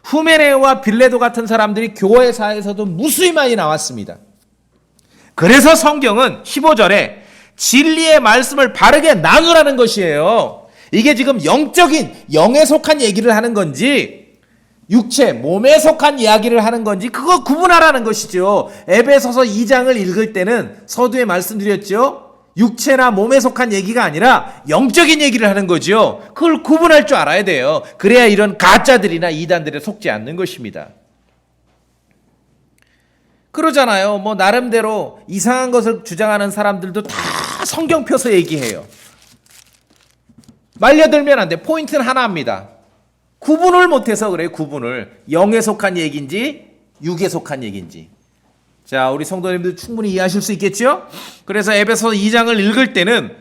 후메네오와 빌레도 같은 사람들이 교회사에서도 무수히 많이 나왔습니다. 그래서 성경은 15절에 진리의 말씀을 바르게 나누라는 것이에요. 이게 지금 영적인 영에 속한 얘기를 하는 건지 육체 몸에 속한 이야기를 하는 건지 그거 구분하라는 것이죠. 에베소서 2장을 읽을 때는 서두에 말씀드렸죠. 육체나 몸에 속한 얘기가 아니라 영적인 얘기를 하는 거죠. 그걸 구분할 줄 알아야 돼요. 그래야 이런 가짜들이나 이단들에 속지 않는 것입니다. 그러잖아요. 뭐 나름대로 이상한 것을 주장하는 사람들도 다 성경 펴서 얘기해요. 말려들면 안 돼. 포인트는 하나입니다. 구분을 못해서 그래요. 구분을. 영에 속한 얘기인지 육에 속한 얘기인지. 자, 우리 성도님들 충분히 이해하실 수 있겠죠? 그래서 에베소 2장을 읽을 때는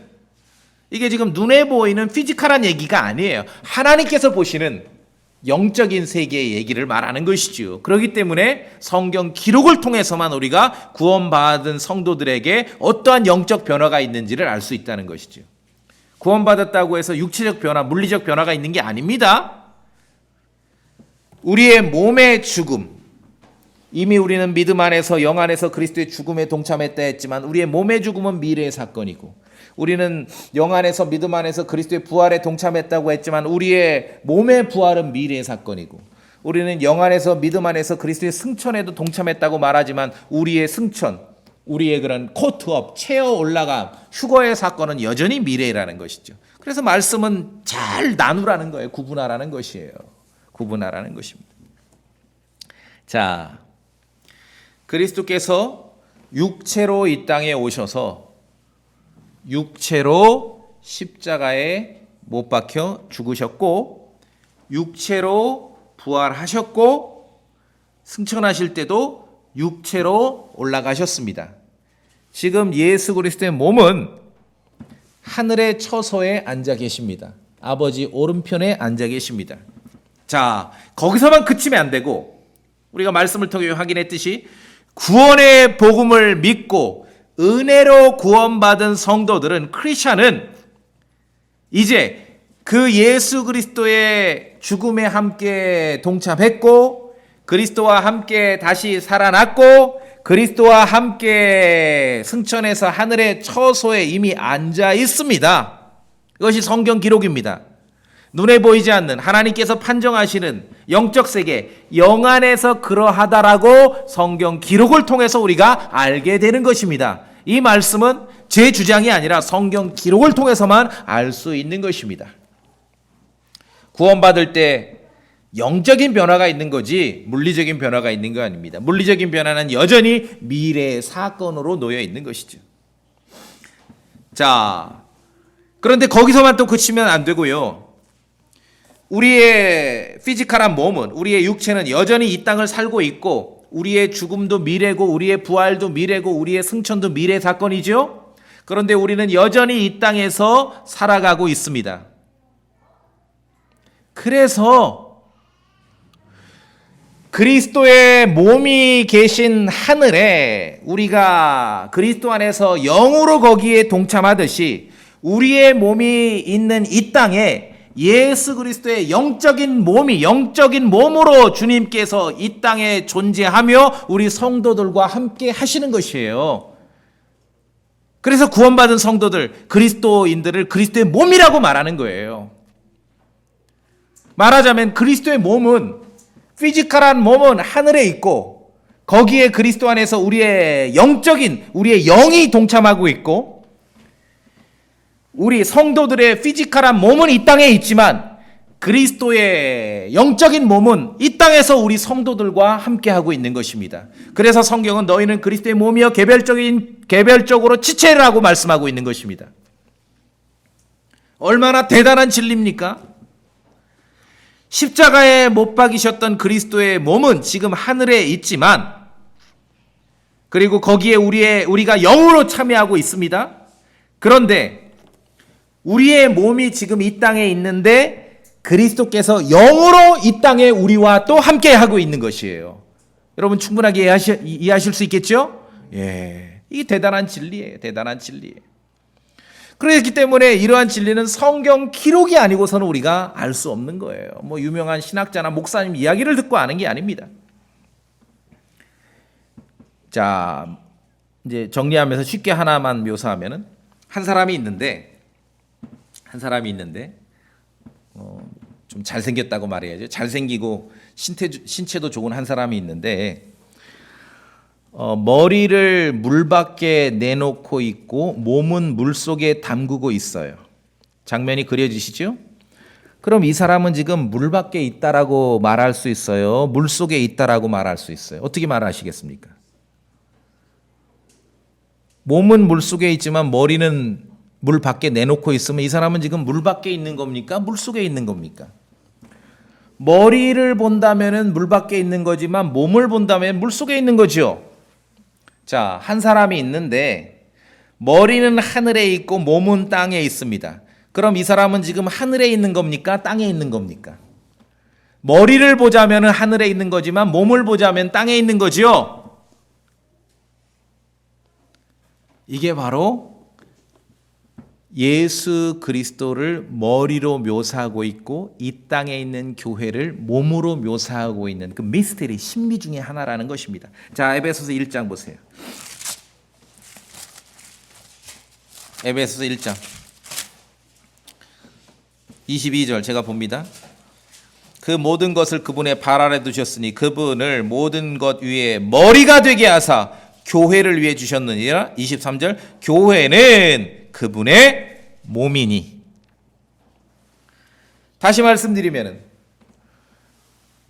이게 지금 눈에 보이는 피지컬한 얘기가 아니에요. 하나님께서 보시는 영적인 세계의 얘기를 말하는 것이죠. 그렇기 때문에 성경 기록을 통해서만 우리가 구원받은 성도들에게 어떠한 영적 변화가 있는지를 알 수 있다는 것이죠. 구원받았다고 해서 육체적 변화, 물리적 변화가 있는 게 아닙니다. 우리의 몸의 죽음, 이미 우리는 믿음 안에서 영 안에서 그리스도의 죽음에 동참했다 했지만 우리의 몸의 죽음은 미래의 사건이고 우리는 영 안에서 믿음 안에서 그리스도의 부활에 동참했다고 했지만 우리의 몸의 부활은 미래의 사건이고 우리는 영 안에서 믿음 안에서 그리스도의 승천에도 동참했다고 말하지만 우리의 승천, 우리의 그런 코트업, 체어 올라감, 휴거의 사건은 여전히 미래라는 것이죠. 그래서 말씀은 잘 나누라는 거예요. 구분하라는 것이에요. 구분하라는 것입니다. 자, 그리스도께서 육체로 이 땅에 오셔서 육체로 십자가에 못 박혀 죽으셨고 육체로 부활하셨고 승천하실 때도 육체로 올라가셨습니다. 지금 예수 그리스도의 몸은 하늘의 처소에 앉아 계십니다. 아버지 오른편에 앉아 계십니다. 자, 거기서만 그치면 안 되고 우리가 말씀을 통해 확인했듯이 구원의 복음을 믿고 은혜로 구원받은 성도들은 크리스찬은 이제 그 예수 그리스도의 죽음에 함께 동참했고 그리스도와 함께 다시 살아났고 그리스도와 함께 승천해서 하늘의 처소에 이미 앉아 있습니다. 이것이 성경 기록입니다. 눈에 보이지 않는 하나님께서 판정하시는 영적 세계, 영 안에서 그러하다라고 성경 기록을 통해서 우리가 알게 되는 것입니다. 이 말씀은 제 주장이 아니라 성경 기록을 통해서만 알 수 있는 것입니다. 구원받을 때 영적인 변화가 있는 거지 물리적인 변화가 있는 거 아닙니다. 물리적인 변화는 여전히 미래의 사건으로 놓여 있는 것이죠. 자, 그런데 거기서만 또 그치면 안 되고요. 우리의 피지컬한 몸은, 우리의 육체는 여전히 이 땅을 살고 있고 우리의 죽음도 미래고 우리의 부활도 미래고 우리의 승천도 미래 사건이죠. 그런데 우리는 여전히 이 땅에서 살아가고 있습니다. 그래서 그리스도의 몸이 계신 하늘에 우리가 그리스도 안에서 영으로 거기에 동참하듯이 우리의 몸이 있는 이 땅에 예수 그리스도의 영적인 몸이 영적인 몸으로 주님께서 이 땅에 존재하며 우리 성도들과 함께 하시는 것이에요. 그래서 구원받은 성도들, 그리스도인들을 그리스도의 몸이라고 말하는 거예요. 말하자면 그리스도의 몸은, 피지컬한 몸은 하늘에 있고 거기에 그리스도 안에서 우리의 영적인, 우리의 영이 동참하고 있고, 우리 성도들의 피지컬한 몸은 이 땅에 있지만 그리스도의 영적인 몸은 이 땅에서 우리 성도들과 함께하고 있는 것입니다. 그래서 성경은 너희는 그리스도의 몸이여 개별적으로 지체라고 말씀하고 있는 것입니다. 얼마나 대단한 진리입니까? 십자가에 못 박이셨던 그리스도의 몸은 지금 하늘에 있지만, 그리고 거기에 우리가 영으로 참여하고 있습니다. 그런데 우리의 몸이 지금 이 땅에 있는데 그리스도께서 영으로 이 땅에 우리와 또 함께하고 있는 것이에요. 여러분 충분하게 이해하실 수 있겠죠? 예, 이게 대단한 진리예요. 대단한 진리예요. 그렇기 때문에 이러한 진리는 성경 기록이 아니고서는 우리가 알 수 없는 거예요. 뭐 유명한 신학자나 목사님 이야기를 듣고 아는 게 아닙니다. 자, 이제 정리하면서 쉽게 하나만 묘사하면은 한 사람이 있는데 좀 잘생겼다고 말해야죠. 잘생기고 신체도 좋은 한 사람이 있는데 머리를 물 밖에 내놓고 있고 몸은 물 속에 담그고 있어요. 장면이 그려지시죠? 그럼 이 사람은 지금 물 밖에 있다라고 말할 수 있어요? 물 속에 있다라고 말할 수 있어요? 어떻게 말하시겠습니까? 몸은 물 속에 있지만 머리는 물 밖에 내놓고 있으면 이 사람은 지금 물 밖에 있는 겁니까? 물 속에 있는 겁니까? 머리를 본다면은 물 밖에 있는 거지만 몸을 본다면 물 속에 있는 거죠. 자, 한 사람이 있는데 머리는 하늘에 있고 몸은 땅에 있습니다. 그럼 이 사람은 지금 하늘에 있는 겁니까? 땅에 있는 겁니까? 머리를 보자면 하늘에 있는 거지만 몸을 보자면 땅에 있는 거지요. 이게 바로 예수 그리스도를 머리로 묘사하고 있고 이 땅에 있는 교회를 몸으로 묘사하고 있는 그 미스테리, 신비 중에 하나라는 것입니다. 자, 에베소서 1장 보세요. 에베소서 1장 22절 제가 봅니다. 그 모든 것을 그분의 발 아래 두셨으니 그분을 모든 것 위에 머리가 되게 하사 교회를 위해 주셨느니라. 23절 교회는 그분의 몸이니. 다시 말씀드리면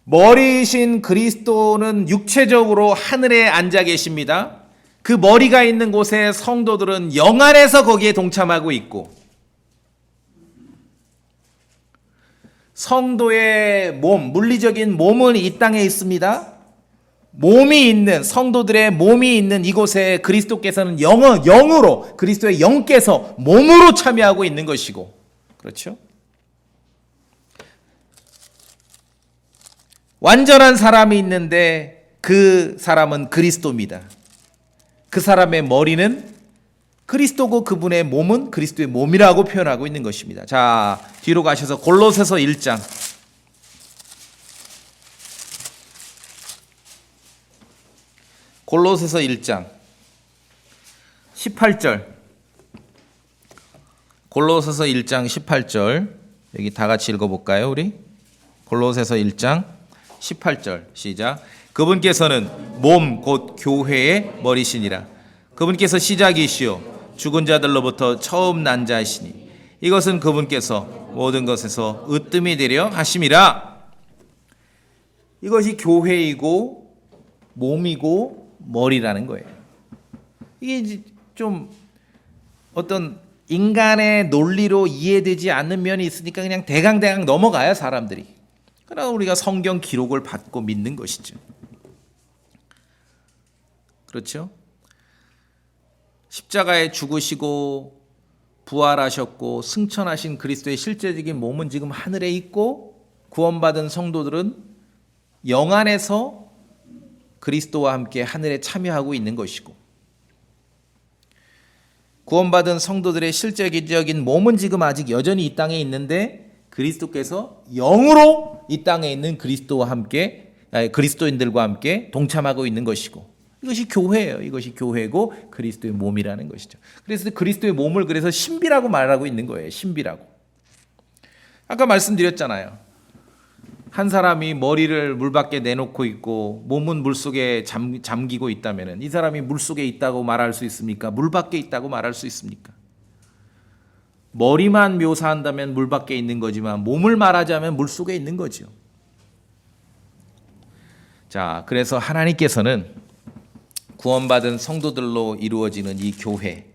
머리이신 그리스도는 육체적으로 하늘에 앉아 계십니다. 그 머리가 있는 곳에 성도들은 영 안에서 거기에 동참하고 있고, 성도의 몸, 물리적인 몸은 이 땅에 있습니다. 몸이 있는, 성도들의 몸이 있는 이곳에 그리스도께서는 영으로, 그리스도의 영께서 몸으로 참여하고 있는 것이고, 그렇죠? 완전한 사람이 있는데 그 사람은 그리스도입니다. 그 사람의 머리는 그리스도고 그분의 몸은 그리스도의 몸이라고 표현하고 있는 것입니다. 자, 뒤로 가셔서 골로새서 1장. 골로새서 1장 18절. 골로새서 1장 18절. 여기 다 같이 읽어볼까요, 우리? 골로새서 1장 18절 시작. 그분께서는 몸 곧 교회의 머리시니라. 그분께서 시작이시요 죽은 자들로부터 처음 난 자이시니 이것은 그분께서 모든 것에서 으뜸이 되려 하심이라. 이것이 교회이고 몸이고 머리라는 거예요. 이게 좀 어떤 인간의 논리로 이해되지 않는 면이 있으니까 그냥 대강 넘어가요, 사람들이. 그러나 우리가 성경 기록을 받고 믿는 것이죠. 그렇죠? 십자가에 죽으시고 부활하셨고 승천하신 그리스도의 실제적인 몸은 지금 하늘에 있고, 구원받은 성도들은 영 안에서 그리스도와 함께 하늘에 참여하고 있는 것이고, 구원받은 성도들의 실제적인 몸은 지금 아직 여전히 이 땅에 있는데 그리스도께서 영으로 이 땅에 있는 그리스도인들과 함께 동참하고 있는 것이고, 이것이 교회예요. 이것이 교회고 그리스도의 몸이라는 것이죠. 그래서 그리스도의 몸을 그래서 신비라고 말하고 있는 거예요. 신비라고. 아까 말씀드렸잖아요. 한 사람이 머리를 물 밖에 내놓고 있고 몸은 물속에 잠기고 있다면 이 사람이 물속에 있다고 말할 수 있습니까? 물 밖에 있다고 말할 수 있습니까? 머리만 묘사한다면 물 밖에 있는 거지만 몸을 말하자면 물속에 있는 거죠. 자, 그래서 하나님께서는 구원받은 성도들로 이루어지는 이 교회,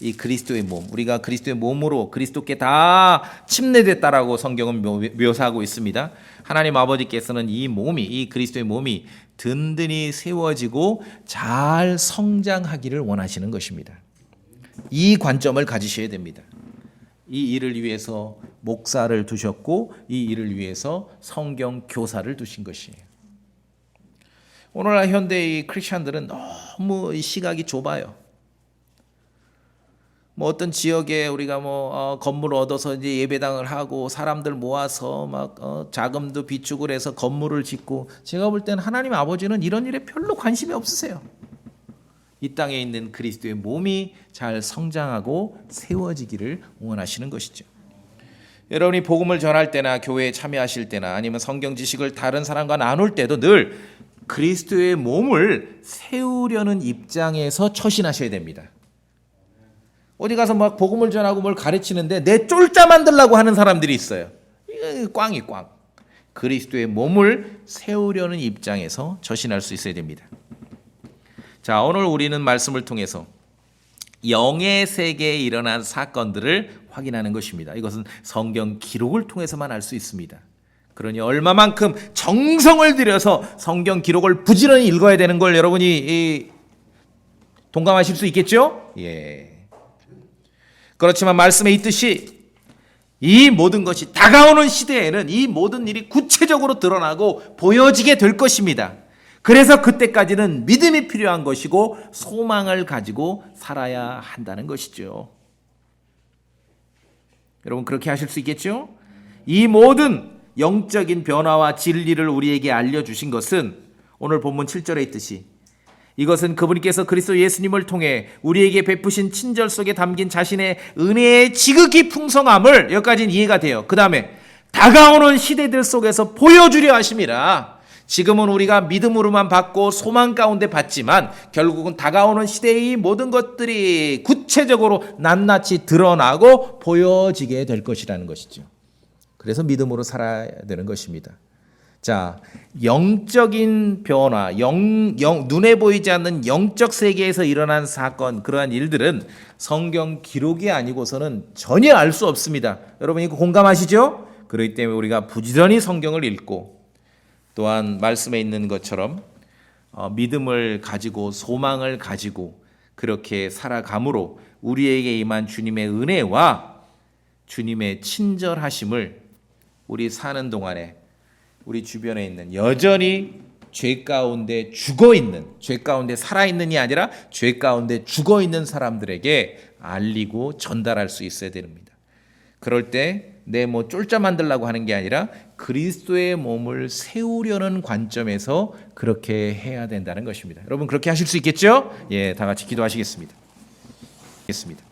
이 그리스도의 몸, 우리가 그리스도의 몸으로 그리스도께 다 침례됐다라고 성경은 묘사하고 있습니다. 하나님 아버지께서는 이 그리스도의 몸이 든든히 세워지고 잘 성장하기를 원하시는 것입니다. 이 관점을 가지셔야 됩니다. 이 일을 위해서 목사를 두셨고 이 일을 위해서 성경 교사를 두신 것이에요. 오늘날 현대의 크리스천들은 너무 시각이 좁아요. 어떤 지역에 우리가 건물 얻어서 이제 예배당을 하고 사람들 모아서 막 자금도 비축을 해서 건물을 짓고, 제가 볼 때는 하나님 아버지는 이런 일에 별로 관심이 없으세요. 이 땅에 있는 그리스도의 몸이 잘 성장하고 세워지기를 원하시는 것이죠. 여러분이 복음을 전할 때나 교회에 참여하실 때나 아니면 성경 지식을 다른 사람과 나눌 때도 늘 그리스도의 몸을 세우려는 입장에서 처신하셔야 됩니다. 어디 가서 막 복음을 전하고 뭘 가르치는데 내 쫄자 만들려고 하는 사람들이 있어요. 이거 꽝이 꽝. 그리스도의 몸을 세우려는 입장에서 처신할 수 있어야 됩니다. 자, 오늘 우리는 말씀을 통해서 영의 세계에 일어난 사건들을 확인하는 것입니다. 이것은 성경 기록을 통해서만 알 수 있습니다. 그러니 얼마만큼 정성을 들여서 성경 기록을 부지런히 읽어야 되는 걸 여러분이 동감하실 수 있겠죠? 예. 그렇지만 말씀에 있듯이 이 모든 것이 다가오는 시대에는 이 모든 일이 구체적으로 드러나고 보여지게 될 것입니다. 그래서 그때까지는 믿음이 필요한 것이고 소망을 가지고 살아야 한다는 것이죠. 여러분 그렇게 하실 수 있겠죠? 이 모든 영적인 변화와 진리를 우리에게 알려주신 것은 오늘 본문 7절에 있듯이 이것은 그분께서 그리스도 예수님을 통해 우리에게 베푸신 친절 속에 담긴 자신의 은혜의 지극히 풍성함을, 여기까지는 이해가 돼요. 그 다음에 다가오는 시대들 속에서 보여주려 하심이라. 지금은 우리가 믿음으로만 받고 소망 가운데 받지만 결국은 다가오는 시대의 모든 것들이 구체적으로 낱낱이 드러나고 보여지게 될 것이라는 것이죠. 그래서 믿음으로 살아야 되는 것입니다. 자, 영적인 변화, 눈에 보이지 않는 영적 세계에서 일어난 사건, 그러한 일들은 성경 기록이 아니고서는 전혀 알 수 없습니다. 여러분 이거 공감하시죠? 그렇기 때문에 우리가 부지런히 성경을 읽고 또한 말씀에 있는 것처럼 믿음을 가지고 소망을 가지고 그렇게 살아감으로 우리에게 임한 주님의 은혜와 주님의 친절하심을 우리 사는 동안에 우리 주변에 있는 여전히 죄 가운데 죽어있는, 죄 가운데 살아있는이 아니라 죄 가운데 죽어있는 사람들에게 알리고 전달할 수 있어야 됩니다. 그럴 때 내 쫄자 만들려고 하는 게 아니라 그리스도의 몸을 세우려는 관점에서 그렇게 해야 된다는 것입니다. 여러분 그렇게 하실 수 있겠죠? 예, 다 같이 기도하시겠습니다. 겠습니다.